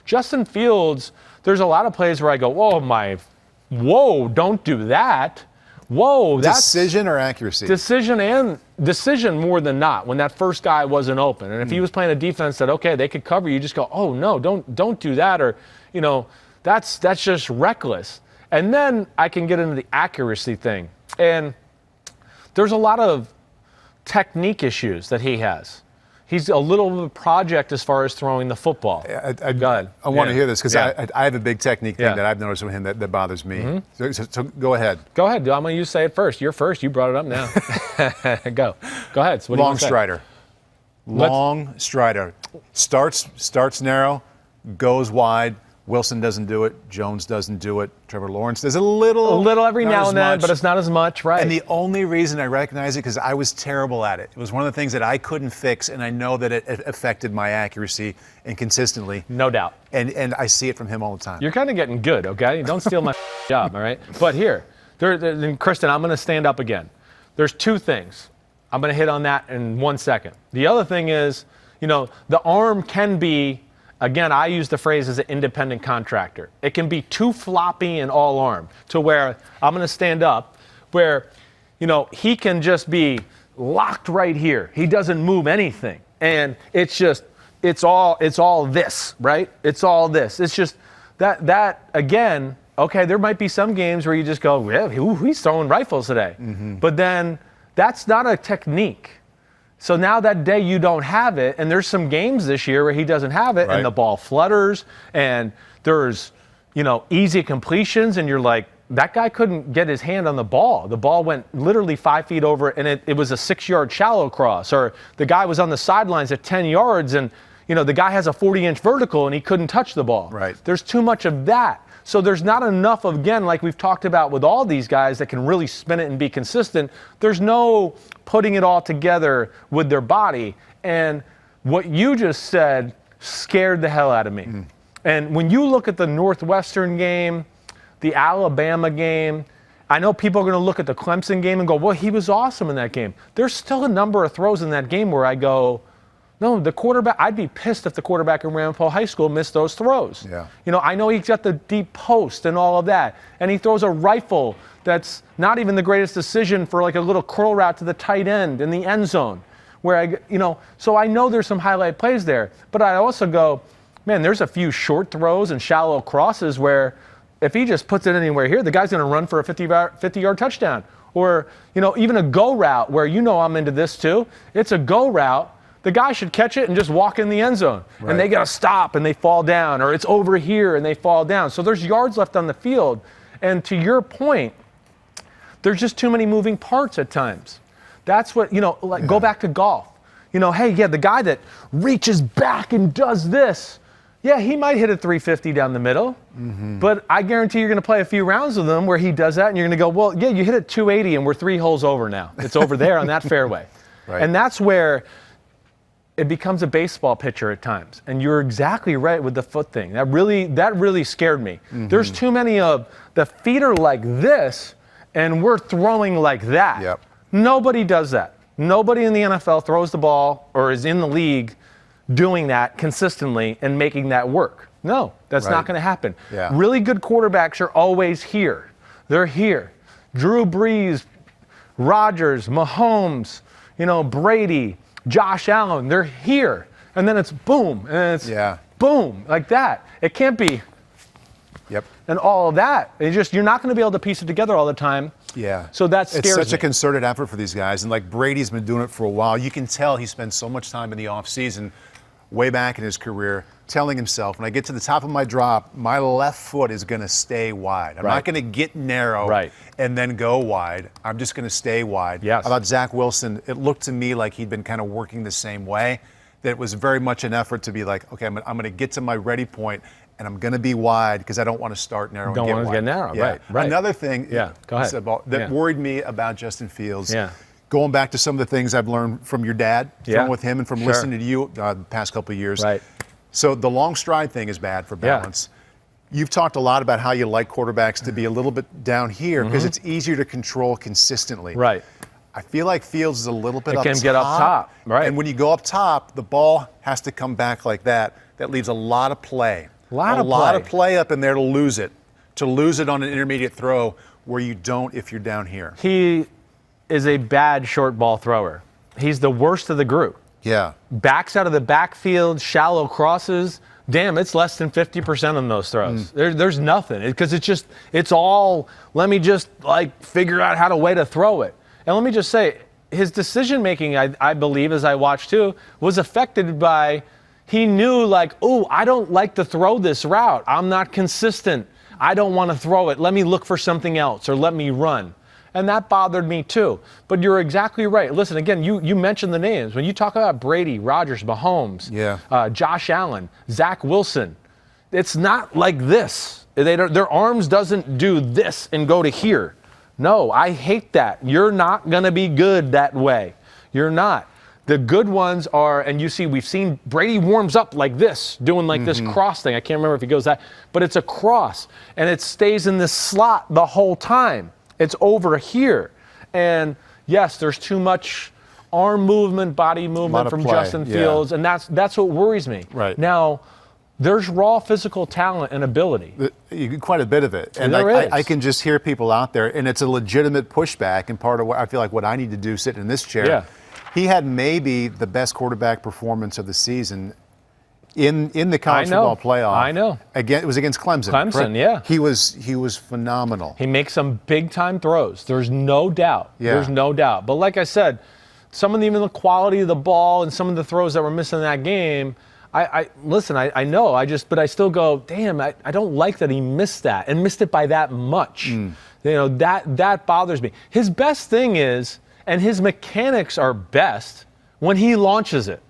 Justin Fields, there's a lot of plays where I go, whoa, don't do that. Whoa, that's decision or accuracy? Decision more than not when that first guy wasn't open. And if he was playing a defense that, okay, they could cover you, just go, oh, no, don't do that. Or, that's just reckless. And then I can get into the accuracy thing. And there's a lot of technique issues that he has. He's a little of a project as far as throwing the football. Go ahead. I want to hear this because I have a big technique thing that I've noticed with him that bothers me. So go ahead. Go ahead. I'm going to say it first. You're first. You brought it up now. Go ahead. So Long strider. Long strider. Starts narrow, goes wide. Wilson doesn't do it. Jones doesn't do it. Trevor Lawrence does a little every now and then, but it's not as much, right? And the only reason I recognize it because I was terrible at it. It was one of the things that I couldn't fix, and I know that it affected my accuracy inconsistently. No doubt. And I see it from him all the time. You're kind of getting good, okay? Don't steal my job, all right? But here, Kristen, I'm going to stand up again. There's two things. I'm going to hit on that in 1 second. The other thing is, the arm can be. Again, I use the phrase as an independent contractor. It can be too floppy and all arm to where I'm going to stand up where, he can just be locked right here. He doesn't move anything. And it's all this, right? It's all this. It's just that again, okay, there might be some games where you just go, yeah, he's throwing rifles today. But then that's not a technique. So now that day you don't have it, and there's some games this year where he doesn't have it, and the ball flutters, and there's, easy completions, and you're like, that guy couldn't get his hand on the ball. The ball went literally 5 feet over, and it was a 6-yard shallow cross, or the guy was on the sidelines at 10 yards, and the guy has a 40-inch vertical, and he couldn't touch the ball. Right. There's too much of that. So there's not enough of, again, like we've talked about with all these guys that can really spin it and be consistent. There's no putting it all together with their body. And what you just said scared the hell out of me. And when you look at the Northwestern game, the Alabama game, I know people are going to look at the Clemson game and go, well, he was awesome in that game. There's still a number of throws in that game where I go, no, the quarterback, I'd be pissed if the quarterback in Ramapo High School missed those throws. Yeah. I know he's got the deep post and all of that, and he throws a rifle that's not even the greatest decision for like a little curl route to the tight end in the end zone, where so I know there's some highlight plays there, but I also go, man, there's a few short throws and shallow crosses where if he just puts it anywhere here, the guy's going to run for a 50-yard touchdown. Or, even a go route where I'm into this too. It's a go route. The guy should catch it and just walk in the end zone. Right. And they got to stop and they fall down, or it's over here and they fall down. So there's yards left on the field. And to your point, there's just too many moving parts at times. That's what, go back to golf. The guy that reaches back and does this, yeah, he might hit a 350 down the middle. But I guarantee you're going to play a few rounds with him where he does that and you're going to go, well, yeah, you hit it 280 and we're 3 holes over now. It's over there on that fairway. Right. And that's where it becomes a baseball pitcher at times. And you're exactly right with the foot thing. That really scared me. There's too many of the feet are like this and we're throwing like that. Yep. Nobody does that. Nobody in the NFL throws the ball or is in the league doing that consistently and making that work. No, that's not going to happen. Yeah. Really good quarterbacks are always here. They're here. Drew Brees, Rodgers, Mahomes, Brady, Josh Allen, they're here. And then it's boom, and it's boom, like that. It can't be and all of that. You're not going to be able to piece it together all the time. Yeah. So that scares me. It's such a concerted effort for these guys. And like Brady's been doing it for a while. You can tell he spends so much time in the offseason, way back in his career, telling himself, when I get to the top of my drop, my left foot is going to stay wide. I'm not going to get narrow and then go wide. I'm just going to stay wide. Yes. About Zach Wilson, it looked to me like he'd been kind of working the same way, that it was very much an effort to be like, okay, I'm going to get to my ready point, and I'm going to be wide because I don't want to start narrow and get wide. Don't want to get narrow, right. Another thing go ahead. that worried me about Justin Fields, going back to some of the things I've learned from your dad, throwing with him, and from listening to you the past couple of years. Right. So the long stride thing is bad for balance. You've talked a lot about how you like quarterbacks to be a little bit down here because it's easier to control consistently. Right. I feel like Fields is a little bit up top. It can get up top, right. And when you go up top, the ball has to come back like that. That leaves a lot of play. A lot of play up in there to lose it on an intermediate throw where you don't if you're down here. He is a bad short ball thrower. He's the worst of the group. Yeah. Backs out of the backfield, shallow crosses. Damn, it's less than 50% on those throws. There's nothing because it's all, let me just like figure out how to way to throw it. And let me just say, his decision making, I believe, as I watched too, was affected by, he knew like, oh, I don't like to throw this route. I'm not consistent. I don't want to throw it. Let me look for something else or let me run. And that bothered me too. But you're exactly right. Listen, again, you mentioned the names. When you talk about Brady, Rodgers, Mahomes, Josh Allen, Zach Wilson, it's not like this. Their arms doesn't do this and go to here. No, I hate that. You're not going to be good that way. You're not. The good ones are, and we've seen Brady warms up like this, doing like this cross thing. I can't remember if he goes that, but it's a cross, and it stays in this slot the whole time. It's over here. And yes, there's too much arm movement, body movement from Justin Fields, and that's what worries me. Right. Now, there's raw physical talent and ability. Quite a bit of it. And I can just hear people out there, and it's a legitimate pushback, and part of what I feel like what I need to do sitting in this chair. Yeah. He had maybe the best quarterback performance of the season in the college football playoff. I know. Again, it was against Clemson. Clemson, yeah. He was phenomenal. He makes some big-time throws. There's no doubt. Yeah. There's no doubt. But like I said, even the quality of the ball and some of the throws that were missing in that game, I know. But I still go, damn, I don't like that he missed that and missed it by that much. That bothers me. His best thing is, and his mechanics are best when he launches it.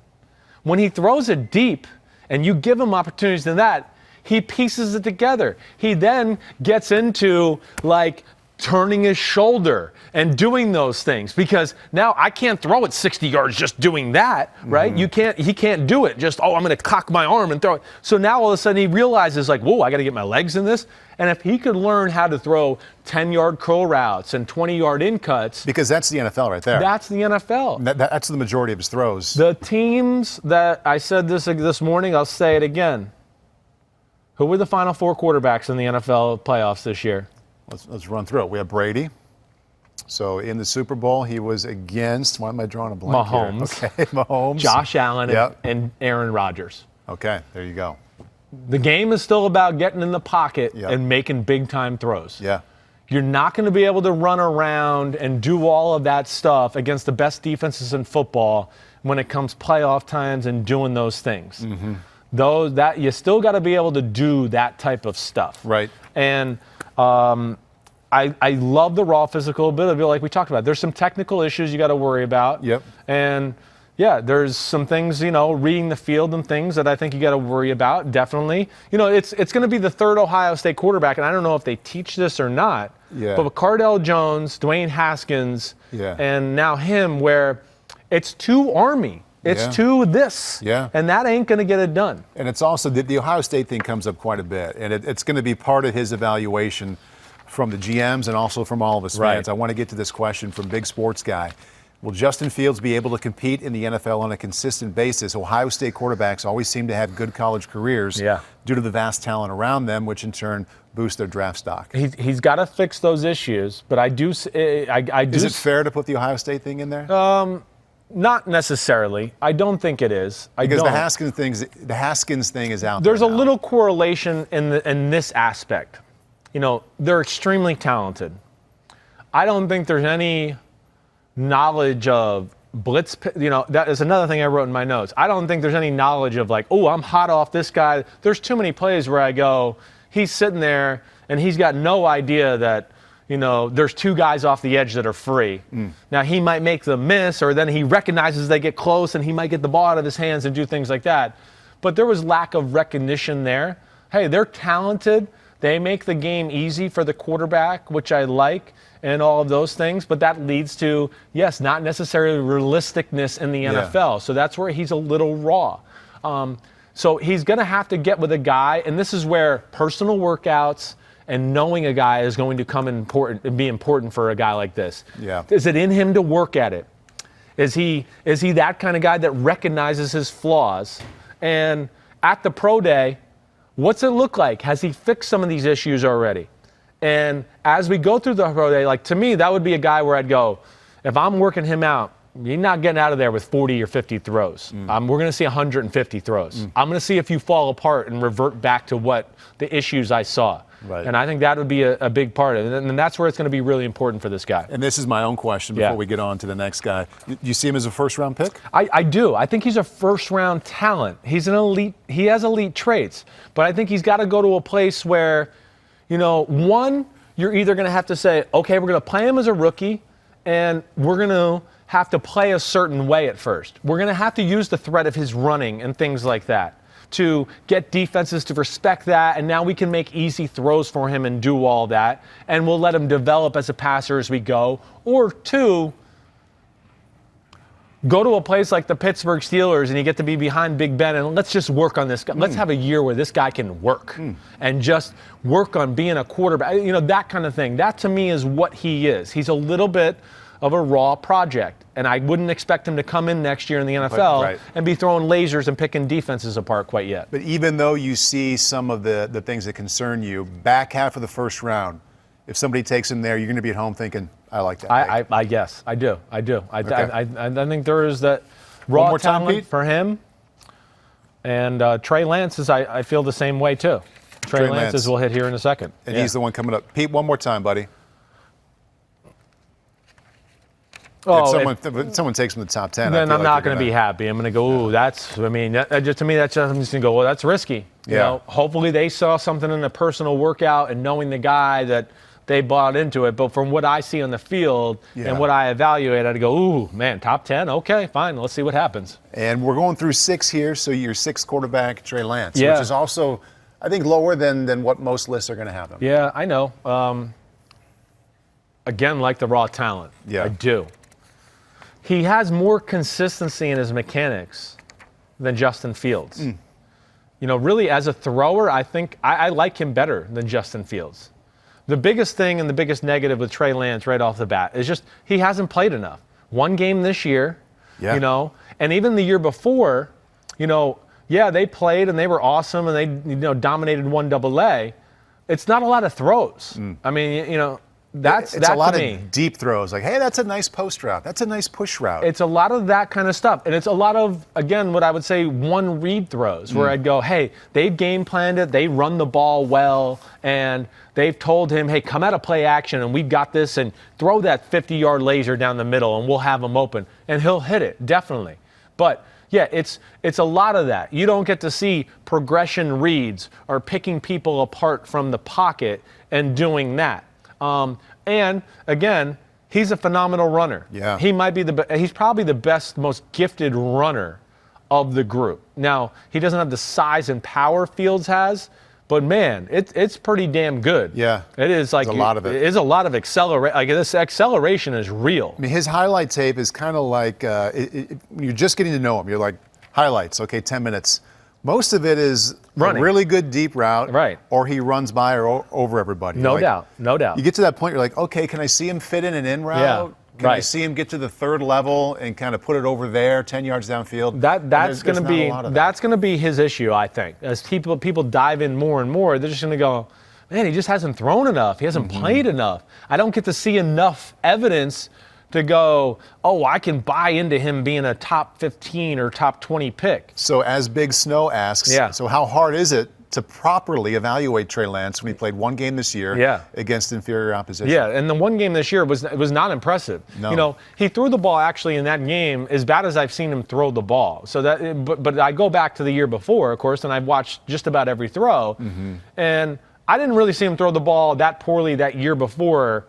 When he throws it deep and you give him opportunities to that, he pieces it together. He then gets into like turning his shoulder and doing those things because now I can't throw it 60 yards just doing that, right? He can't do it just, I'm going to cock my arm and throw it. So now all of a sudden he realizes like, whoa, I got to get my legs in this. And if he could learn how to throw 10-yard curl routes and 20-yard in cuts. Because that's the NFL right there. That's the NFL. That's the majority of his throws. The teams that I said this morning, I'll say it again. Who were the final four quarterbacks in the NFL playoffs this year? Let's run through it. We have Brady. So in the Super Bowl, he was against, why am I drawing a blank Mahomes. Here? Okay, Mahomes. Josh Allen and Aaron Rodgers. Okay, there you go. The game is still about getting in the pocket and making big-time throws. Yeah. You're not going to be able to run around and do all of that stuff against the best defenses in football when it comes playoff times and doing those things. That you still got to be able to do that type of stuff. Right. And I love the raw physical ability, like we talked about. There's some technical issues you got to worry about. Yep. And yeah, there's some things, reading the field and things that I think you got to worry about. Definitely. It's going to be the third Ohio State quarterback, and I don't know if they teach this or not. Yeah. But with Cardell Jones, Dwayne Haskins, and now him, where it's too Army. It's too this. Yeah. And that ain't going to get it done. And it's also, the Ohio State thing comes up quite a bit, and it's going to be part of his evaluation from the GMs and also from all of us fans. I want to get to this question from Big Sports Guy. Will Justin Fields be able to compete in the NFL on a consistent basis? Ohio State quarterbacks always seem to have good college careers due to the vast talent around them, which in turn boosts their draft stock. He's got to fix those issues, but I do. Is it fair to put the Ohio State thing in there? Not necessarily. I don't think it is. Because the Haskins thing is out there. There's a little correlation in this aspect. They're extremely talented. I don't think there's any knowledge of blitz. That is another thing I wrote in my notes. I don't think there's any knowledge of like, I'm hot off this guy. There's too many plays where I go, he's sitting there and he's got no idea that, there's two guys off the edge that are free. Now, he might make the miss, or then he recognizes they get close and he might get the ball out of his hands and do things like that. But there was lack of recognition there. Hey, they're talented. They make the game easy for the quarterback, which I like, and all of those things. But that leads to, yes, not necessarily realisticness in the NFL. So that's where he's a little raw. So he's going to have to get with a guy, and this is where personal workouts and knowing a guy is going to come be important for a guy like this. Yeah. Is it in him to work at it? Is he that kind of guy that recognizes his flaws? And at the pro day, what's it look like? Has he fixed some of these issues already? And as we go through the pro day, like to me, that would be a guy where I'd go, if I'm working him out, you're not getting out of there with 40 or 50 throws. We're going to see 150 throws. I'm going to see if you fall apart and revert back to what the issues I saw. Right. And I think that would be a big part of it. And that's where it's going to be really important for this guy. And this is my own question before we get on to the next guy. You see him as a first-round pick? I do. I think he's a first-round talent. He's an elite. He has elite traits. But I think he's got to go to a place where, one, you're either going to have to say, okay, we're going to play him as a rookie, and we're going to have to play a certain way at first. We're going to have to use the threat of his running and things like that to get defenses to respect that, and now we can make easy throws for him and do all that, and we'll let him develop as a passer as we go. Or two, go to a place like the Pittsburgh Steelers and you get to be behind Big Ben, and let's just work on this guy. Let's have a year where this guy can work and just work on being a quarterback, that kind of thing. That to me is what he is. He's a little bit of a raw project, and I wouldn't expect him to come in next year in the NFL and be throwing lasers and picking defenses apart quite yet. But even though you see some of the things that concern you, back half of the first round, if somebody takes him there, you're going to be at home thinking, I like that. I guess. I do. I think there is that raw talent for him. And Trey Lance is, I feel the same way too. Trey Lance will hit here in a second. And he's the one coming up. Pete, one more time, buddy. If someone takes him to the top 10, then I'm not going to be happy. I'm going to go, to me, I'm just going to go, well, that's risky. Hopefully they saw something in a personal workout and knowing the guy that they bought into it. But from what I see on the field and what I evaluate, I'd go, ooh, man, top 10? Okay, fine. Let's see what happens. And we're going through 6 here, so your 6th quarterback, Trey Lance, which is also, I think, lower than what most lists are going to have him. Yeah, I know. Again, like the raw talent. I do. He has more consistency in his mechanics than Justin Fields. Really, as a thrower, I think I like him better than Justin Fields. The biggest thing and the biggest negative with Trey Lance right off the bat is just he hasn't played enough. One game this year, and even the year before, they played and they were awesome and they, dominated 1AA. It's not a lot of throws. I mean, it's a lot of deep throws. Like, hey, that's a nice post route. That's a nice push route. It's a lot of that kind of stuff. And it's a lot of, again, what I would say one read throws where I'd go, hey, they've game planned it. They run the ball well. And they've told him, hey, come out of play action and we've got this and throw that 50-yard laser down the middle and we'll have him open. And he'll hit it, definitely. But yeah, it's a lot of that. You don't get to see progression reads or picking people apart from the pocket and doing that. And again, he's a phenomenal runner. Yeah. He might be he's probably the best, most gifted runner of the group. Now, he doesn't have the size and power Fields has, but man, it's pretty damn good. Yeah. It is like a lot of it. It is a lot of acceleration. Like this acceleration is real. I mean, his highlight tape is kind of like you're just getting to know him. You're like, highlights, okay, 10 minutes. Most of it is running. A really good deep route, or he runs by or over everybody. No doubt. You get to that point, you're like, okay, can I see him fit in an in route? Yeah. Can I see him get to the third level and kind of put it over there, 10 yards downfield? That's going to be his issue, I think. As people dive in more and more, they're just going to go, man, he just hasn't thrown enough. He hasn't played enough. I don't get to see enough evidence to go, oh, I can buy into him being a top 15 or top 20 pick. So as Big Snow asks, so how hard is it to properly evaluate Trey Lance when he played one game this year against inferior opposition? Yeah, and the one game this year was not impressive. No. He threw the ball actually in that game as bad as I've seen him throw the ball. So but I go back to the year before, of course, and I've watched just about every throw. And I didn't really see him throw the ball that poorly that year before.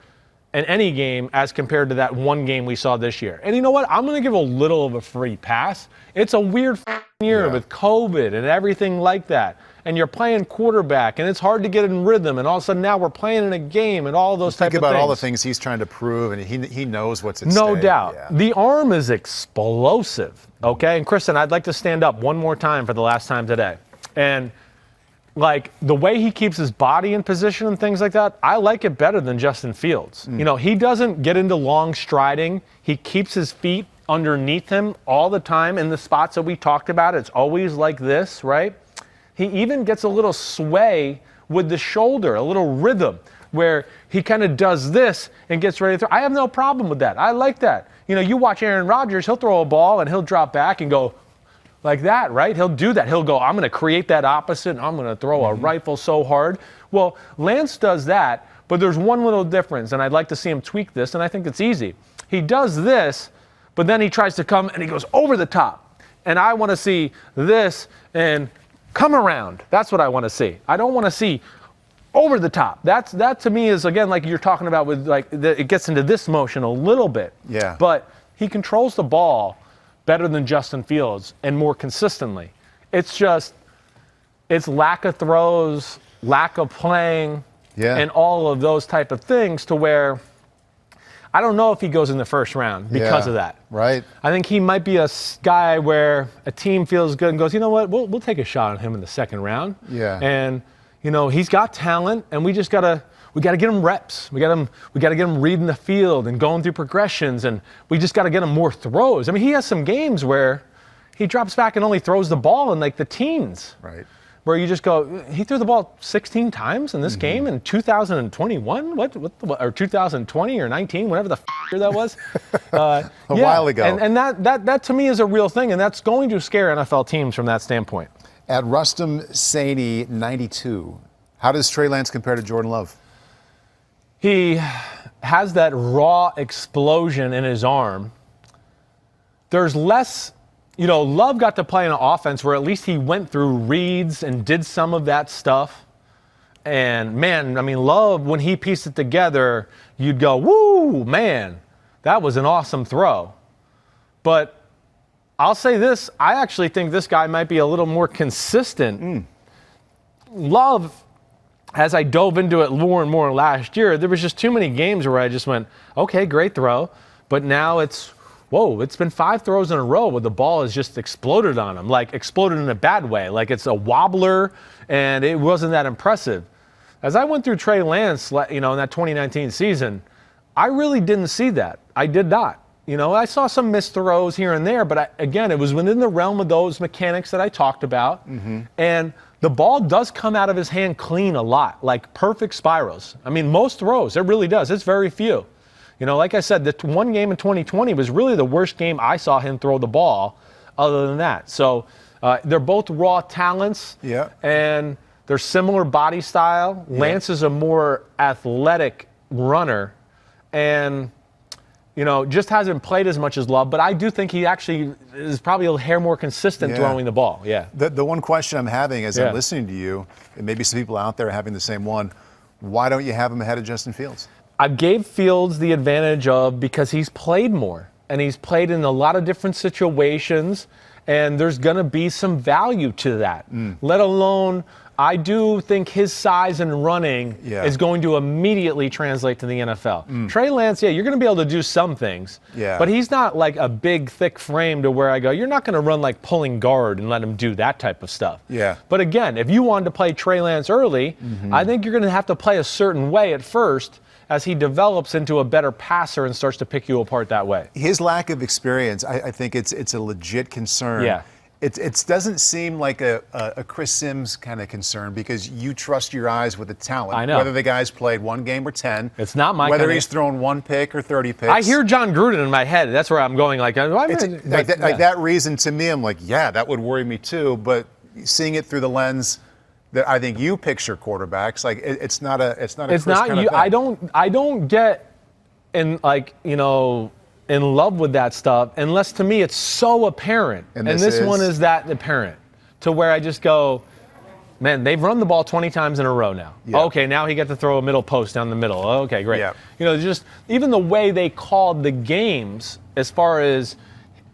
in any game as compared to that one game we saw this year. And you know what? I'm going to give a little of a free pass. It's a weird year with COVID and everything like that. And you're playing quarterback, and it's hard to get in rhythm. And all of a sudden now we're playing in a game and all those type of things. Think about all the things he's trying to prove, and he knows what's at stake. No doubt. Yeah. The arm is explosive, okay? And Kristen, I'd like to stand up one more time for the last time today. And like the way he keeps his body in position and things like that, I like it better than Justin Fields. You know, he doesn't get into long striding. He keeps his feet underneath him all the time in the spots that we talked about. It's always like this, right? He even gets a little sway with the shoulder, a little rhythm, where he kind of does this and gets ready to throw. I have no problem with that. I like that. You know, you watch Aaron Rodgers, he'll throw a ball and he'll drop back and go like that, right? He'll do that. He'll go, I'm going to create that opposite, and I'm going to throw a rifle so hard. Well, Lance does that, but there's one little difference, and I'd like to see him tweak this, and I think it's easy. He does this, but then he tries to come and he goes over the top. And I want to see this and come around. That's what I want to see. I don't want to see over the top. That to me is, again, like you're talking about with like it gets into this motion a little bit. Yeah. But he controls the ball better than Justin Fields and more consistently. It's lack of throws, lack of playing, and all of those type of things to where I don't know if he goes in the first round because of that. Right. I think he might be a guy where a team feels good and goes, you know what, we'll take a shot on him in the second round. Yeah. And, you know, he's got talent, and we gotta get him reps. We gotta get him reading the field and going through progressions, and we just gotta get him more throws. I mean, he has some games where he drops back and only throws the ball in like the teens. Right. Where you just go, he threw the ball 16 times in this game in 2021? What, or 2020 or 19, whatever the year that was. A while ago. And that to me is a real thing, and that's going to scare NFL teams from that standpoint. At Rustum Saini 92, how does Trey Lance compare to Jordan Love? He has that raw explosion in his arm. There's less. You know, Love got to play in an offense where at least he went through reads and did some of that stuff. And, man, I mean, Love, when he pieced it together, you'd go, woo, man, that was an awesome throw. But I'll say this, I actually think this guy might be a little more consistent. Love, as I dove into it more and more last year, there was just too many games where I just went, okay, great throw. But now it's been 5 throws in a row where the ball has just exploded on him, like exploded in a bad way, like it's a wobbler, and it wasn't that impressive. As I went through Trey Lance, you know, in that 2019 season, I really didn't see that. I did not. You know, I saw some missed throws here and there, but again, it was within the realm of those mechanics that I talked about. And the ball does come out of his hand clean a lot, like perfect spirals. I mean, most throws, it really does. It's very few. You know, like I said, the one game in 2020 was really the worst game I saw him throw the ball other than that. So they're both raw talents. Yeah. And they're similar body style. Yeah. Lance is a more athletic runner and, you know, just hasn't played as much as Love. But I do think he actually is probably a hair more consistent throwing the ball. Yeah. The one question I'm having as I'm listening to you, and maybe some people out there are having the same one, why don't you have him ahead of Justin Fields? I gave Fields the advantage of because he's played more and he's played in a lot of different situations, and there's going to be some value to that. Let alone, I do think his size and running is going to immediately translate to the NFL. Trey Lance, you're going to be able to do some things, but he's not like a big, thick frame to where I go, you're not going to run like pulling guard and let him do that type of stuff. But again, if you wanted to play Trey Lance early, I think you're going to have to play a certain way at first as he develops into a better passer and starts to pick you apart that way. His lack of experience, I think it's a legit concern. It doesn't seem like a Chris Sims kind of concern because you trust your eyes with the talent. I know. Whether the guy's played one game or 10. It's not my Whether he's thrown 1 pick or 30 picks. I hear John Gruden in my head. That's where I'm going. Like that reason to me, I'm like, that would worry me too. But seeing it through the lens that I think you picture quarterbacks, like it's not a Chris kind of thing. I don't get in in love with that stuff unless to me it's so apparent. And this one is that apparent to where I just go, man, they've run the ball 20 times in a row now. Yeah. Okay, now he got to throw a middle post down the middle. Okay, great. Yeah. You know, just even the way they called the games as far as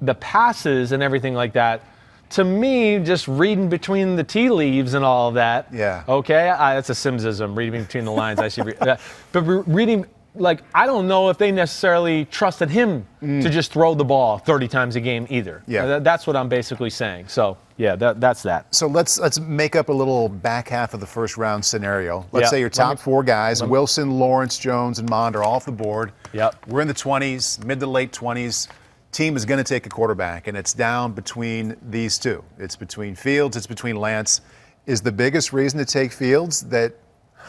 the passes and everything like that, to me, just reading between the tea leaves and all of that. Yeah. Okay, that's a Simsism, reading between the lines. I see. But reading, like, I don't know if they necessarily trusted him to just throw the ball 30 times a game either. Yeah. That's what I'm basically saying. So, yeah, that's that. So let's make up a little back half of the first round scenario. Let's Yeah. say your top four guys, Wilson, Lawrence, Jones, and Mond are off the board. Yep. We're in the 20s, mid to late 20s. Team is going to take a quarterback, and it's down between these two. It's between Fields, it's between Lance. Is the biggest reason to take Fields that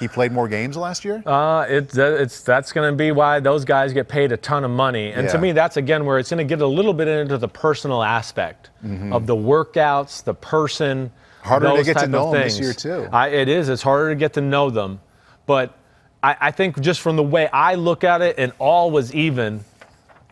he played more games last year? That's going to be why those guys get paid a ton of money. And to me, that's, again, where it's going to get a little bit into the personal aspect of the workouts, the person, Harder to get to type know of them this things. year, too. It is. It's harder to get to know them. But I think just from the way I look at it, and all was even,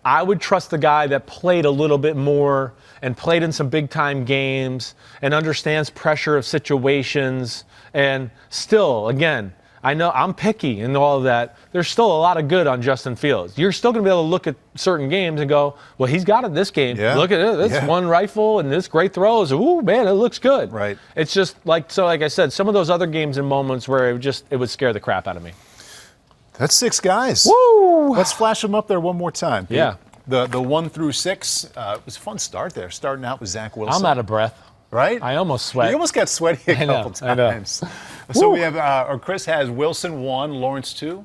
I would trust the guy that played a little bit more and played in some big-time games and understands pressure of situations. And still, again, I know I'm picky and all of that. There's still a lot of good on Justin Fields. You're still going to be able to look at certain games and go, well, he's got it this game. Yeah. Look at it. This one rifle and this great throws. Ooh, man, it looks good. Right. It's just like I said, some of those other games and moments where it would scare the crap out of me. That's 6 guys. Woo! Let's flash them up there one more time. Yeah. The 1 through 6, it was a fun start there, starting out with Zach Wilson. I'm out of breath. Right? I almost sweat. You almost got sweaty a couple I know. times. So we have, Chris has Wilson 1, Lawrence 2,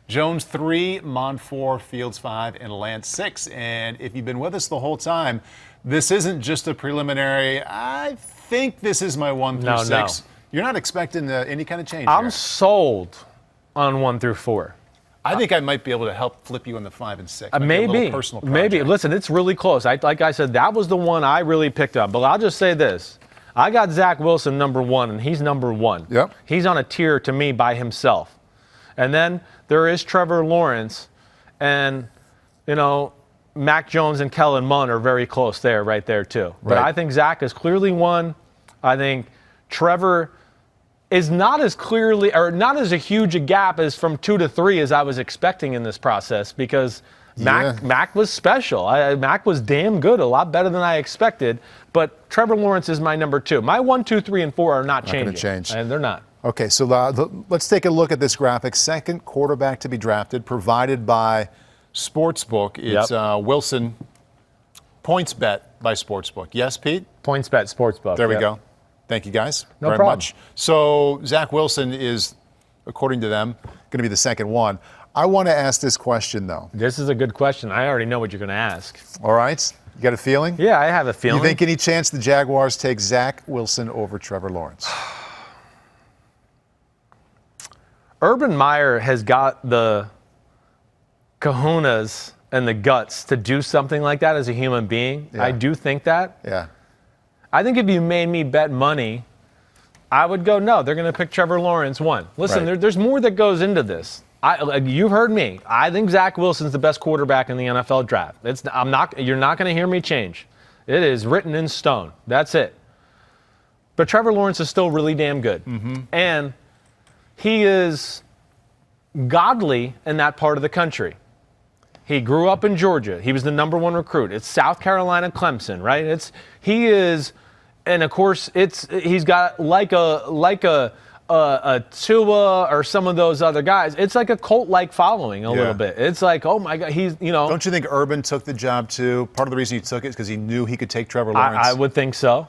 Jones 3, Mond 4, Fields 5, and Lance 6. And if you've been with us the whole time, this isn't just a preliminary. I think this is my 1 through 6. No. You're not expecting any kind of change I'm here. sold on 1 through 4. I think I might be able to help flip you on the 5 and 6. Might be a Maybe. little personal project. Maybe. Listen, it's really close. Like I said, that was the one I really picked up. But I'll just say this. I got Zach Wilson number 1, and he's number 1. Yep. He's on a tier to me by himself. And then there is Trevor Lawrence, and, Mac Jones and Kellen Mond are very close there, right there, too. But Right. I think Zach is clearly 1. I think Trevor is not as clearly, or not as a huge a gap as from 2 to 3 as I was expecting in this process, because Mac was special. Mac was damn good, a lot better than I expected. But Trevor Lawrence is my number 2. My 1, 2, 3, and 4 are not changing. Gonna change. And they're not. Okay, so let's take a look at this graphic. Second quarterback to be drafted, provided by Sportsbook. It's Wilson. Points bet by Sportsbook. Yes, Pete? PointsBet Sportsbook. There we go. Thank you, guys, No very problem. much. So Zach Wilson is, according to them, going to be the second one. I want to ask this question, though. This is a good question. I already know what you're going to ask. All right? You got a feeling? Yeah, I have a feeling. You think any chance the Jaguars take Zach Wilson over Trevor Lawrence? Urban Meyer has got the kahunas and the guts to do something like that as a human being. Yeah. I do think that. Yeah. I think if you made me bet money, I would go, no, they're going to pick Trevor Lawrence 1. Listen, Right. there's more that goes into this. You've heard me. I think Zach Wilson's the best quarterback in the NFL draft. You're not going to hear me change. It is written in stone. That's it. But Trevor Lawrence is still really damn good. And he is godly in that part of the country. He grew up in Georgia. He was the number 1 recruit. It's South Carolina, Clemson, right? He is, and of course, he's got like a Tua or some of those other guys. It's like a cult-like following a little bit. It's like, oh my God, Don't you think Urban took the job too? Part of the reason he took it is because he knew he could take Trevor Lawrence. I would think so.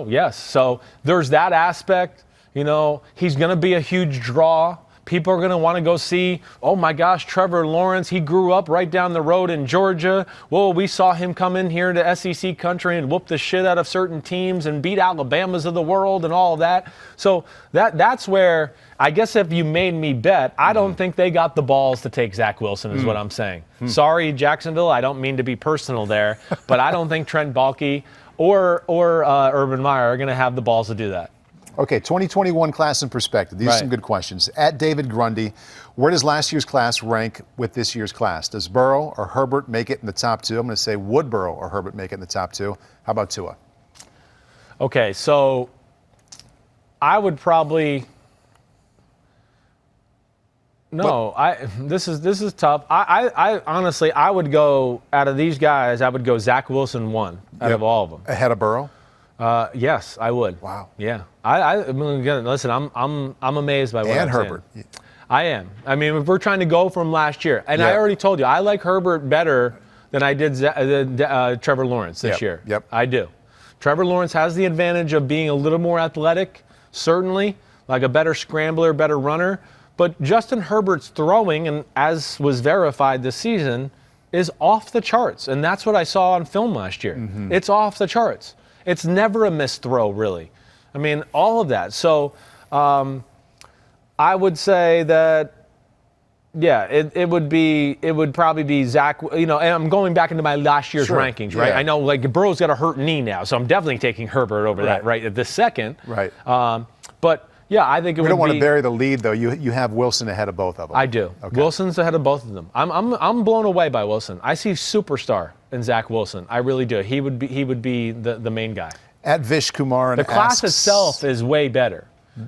Yes. So there's that aspect. He's going to be a huge draw. People are going to want to go see, oh my gosh, Trevor Lawrence, he grew up right down the road in Georgia. Whoa, we saw him come in here to SEC country and whoop the shit out of certain teams and beat Alabamas of the world and all of that. So that's where, I guess if you made me bet, I don't think they got the balls to take Zach Wilson is what I'm saying. Sorry, Jacksonville, I don't mean to be personal there, but I don't think Trent Baalke or Urban Meyer are going to have the balls to do that. Okay, 2021 class in perspective. These are some good questions. At David Grundy, where does last year's class rank with this year's class? Does Burrow or Herbert make it in the top 2? I'm going to say would Burrow or Herbert make it in the top 2? How about Tua? Okay, so I would probably. No, this is tough. I honestly, I would go out of these guys. I would go Zach Wilson 1 out of all of them. Ahead of Burrow? Yes, I would. Wow. Yeah. I mean, again, listen, I'm amazed by what and I'm Herbert. saying. I am. I mean, if we're trying to go from last year, and I already told you, I like Herbert better than I did Trevor Lawrence this year. Yep. I do. Trevor Lawrence has the advantage of being a little more athletic, certainly, like a better scrambler, better runner. But Justin Herbert's throwing, and as was verified this season, is off the charts. And that's what I saw on film last year. Mm-hmm. It's off the charts. It's never a missed throw, really. I mean, all of that. So I would say that, yeah, it would probably be Zach. And I'm going back into my last year's rankings, right? Yeah. I know, like, Burrow's got a hurt knee now, so I'm definitely taking Herbert over that right at this second. Right. But yeah, I think it would be. We don't want to bury the lead, though. You have Wilson ahead of both of them. I do. Okay. Wilson's ahead of both of them. I'm blown away by Wilson. I see superstar in Zach Wilson. I really do. He would be the main guy. At Vish Kumar and the class itself is way better.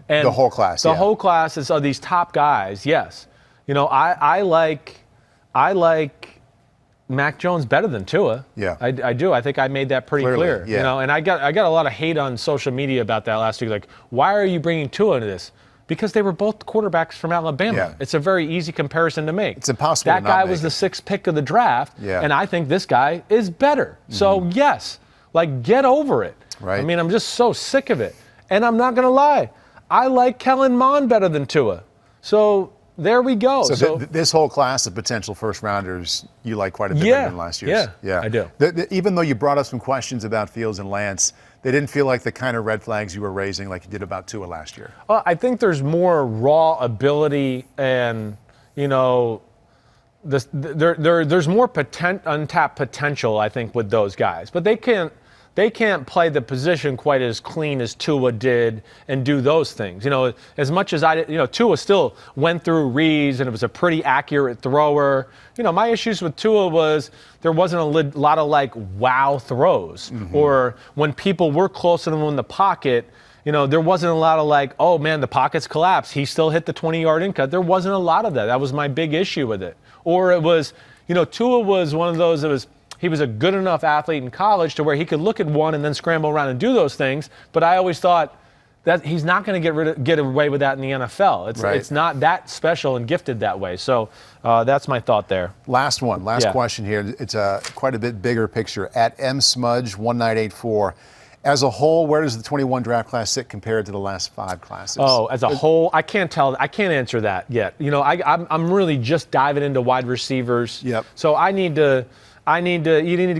And the whole class. The whole class is these top guys. Yes. I like Mac Jones better than Tua. Yeah. I do. I think I made that pretty clear. Yeah. And I got a lot of hate on social media about that last week. Like, why are you bringing Tua into this? Because they were both quarterbacks from Alabama. Yeah. It's a very easy comparison to make. It's impossible That guy was the 6th pick of the draft, and I think this guy is better. Mm-hmm. So, yes, like, get over it. Right. I mean, I'm just so sick of it. And I'm not going to lie. I like Kellen Mond better than Tua. So there we go. So this whole class of potential first-rounders you like quite a bit better than last year's. Yeah, I do. Even though you brought up some questions about Fields and Lance, they didn't feel like the kind of red flags you were raising like you did about Tua last year. Well, I think there's more raw ability and, there's more untapped potential, I think, with those guys. But they can't play the position quite as clean as Tua did and do those things. As much as Tua still went through reads and it was a pretty accurate thrower. My issues with Tua was there wasn't a lot of like wow throws, or when people were close to him in the pocket, there wasn't a lot of like, oh man, the pocket's collapsed. He still hit the 20-yard in cut. There wasn't a lot of that. That was my big issue with it. Or it was, Tua was one of those he was a good enough athlete in college to where he could look at one and then scramble around and do those things. But I always thought that he's not going to get away with that in the NFL. It's not that special and gifted that way. So that's my thought there. Last question here. It's a quite a bit bigger picture. At msmudge1984, as a whole, where does the 21 draft class sit compared to the last 5 classes? Oh, as a whole, I can't tell. I can't answer that yet. I'm really just diving into wide receivers. Yep. So you need to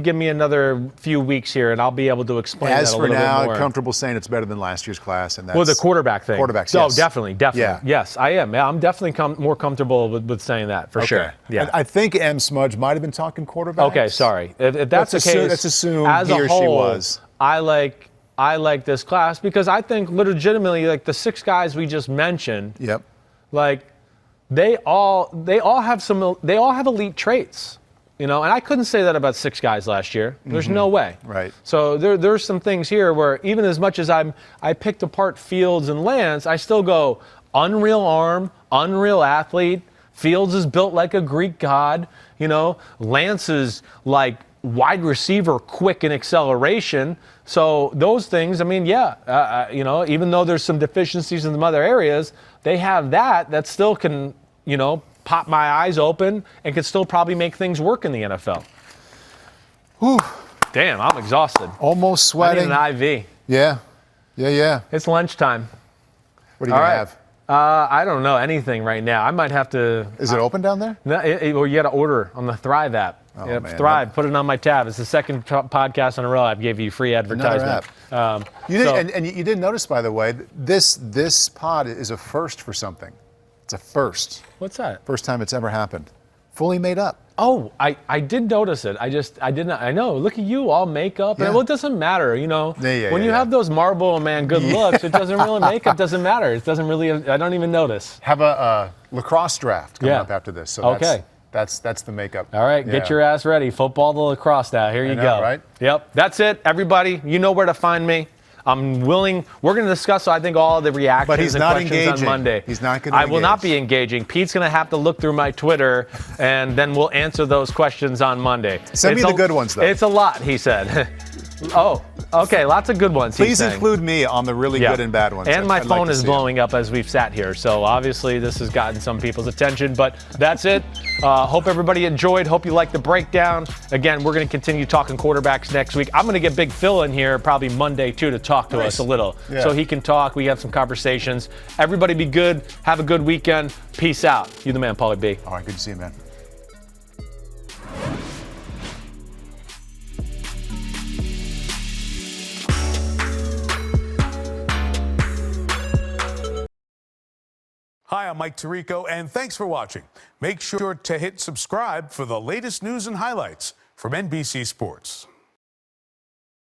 give me another few weeks here, and I'll be able to explain that a little bit more. As for now, comfortable saying it's better than last year's class, and that's the quarterback thing. Quarterbacks, yes. Oh, definitely. Yeah. Yes, I am. Yeah, I'm definitely more comfortable with saying that for sure. Yeah. I think M. Smudge might have been talking quarterbacks. Okay, sorry. If that's the case, let's assume as he a or whole, she was. I like this class because I think legitimately, like the 6 guys we just mentioned. Yep. Like they all have elite traits. And I couldn't say that about 6 guys last year. There's no way. Right. So there's some things here where even as much as I picked apart Fields and Lance, I still go unreal arm, unreal athlete. Fields is built like a Greek god. Lance is like wide receiver, quick in acceleration. So those things, I mean, even though there's some deficiencies in some other areas, they have that still can, pop my eyes open and can still probably make things work in the NFL. Whew. Damn, I'm exhausted. Almost sweating. I need an IV. Yeah. It's lunchtime. What do you have? I don't know anything right now. I might have to. Is it open down there? No, you got to order on the Thrive app. Oh, man. Thrive, put it on my tab. It's the second podcast in a row I've gave you free advertisement. You did, and you did notice, by the way, this pod is a first for something. It's a first. What's that? First time it's ever happened. Fully made up. Oh, I did notice it. I didn't. I know. Look at you, all makeup. Yeah. Well, it doesn't matter, when you have those Marlboro Man good looks, it doesn't really makeup doesn't matter. It doesn't really. I don't even notice. Have a lacrosse draft coming up after this. So that's the makeup. All right, get your ass ready. Football to lacrosse now. Here you go. Right? Yep. That's it, everybody. You know where to find me. I'm willing. We're going to discuss, I think, all the reactions and questions engaging. on Monday. He's not going to I will not be engaging. Pete's going to have to look through my Twitter, and then we'll answer those questions on Monday. Send me the good ones, though. It's a lot, he said. Oh, okay, lots of good ones. Please include me on the really good and bad ones. And my phone is blowing up as we've sat here, so obviously this has gotten some people's attention, but that's it. Hope everybody enjoyed. Hope you liked the breakdown. Again, we're going to continue talking quarterbacks next week. I'm going to get Big Phil in here probably Monday, too, to talk to us a little. Yeah. So he can talk. We have some conversations. Everybody be good. Have a good weekend. Peace out. You the man, Paulie B. All right, good to see you, man. Hi, I'm Mike Tirico, and thanks for watching. Make sure to hit subscribe for the latest news and highlights from NBC Sports.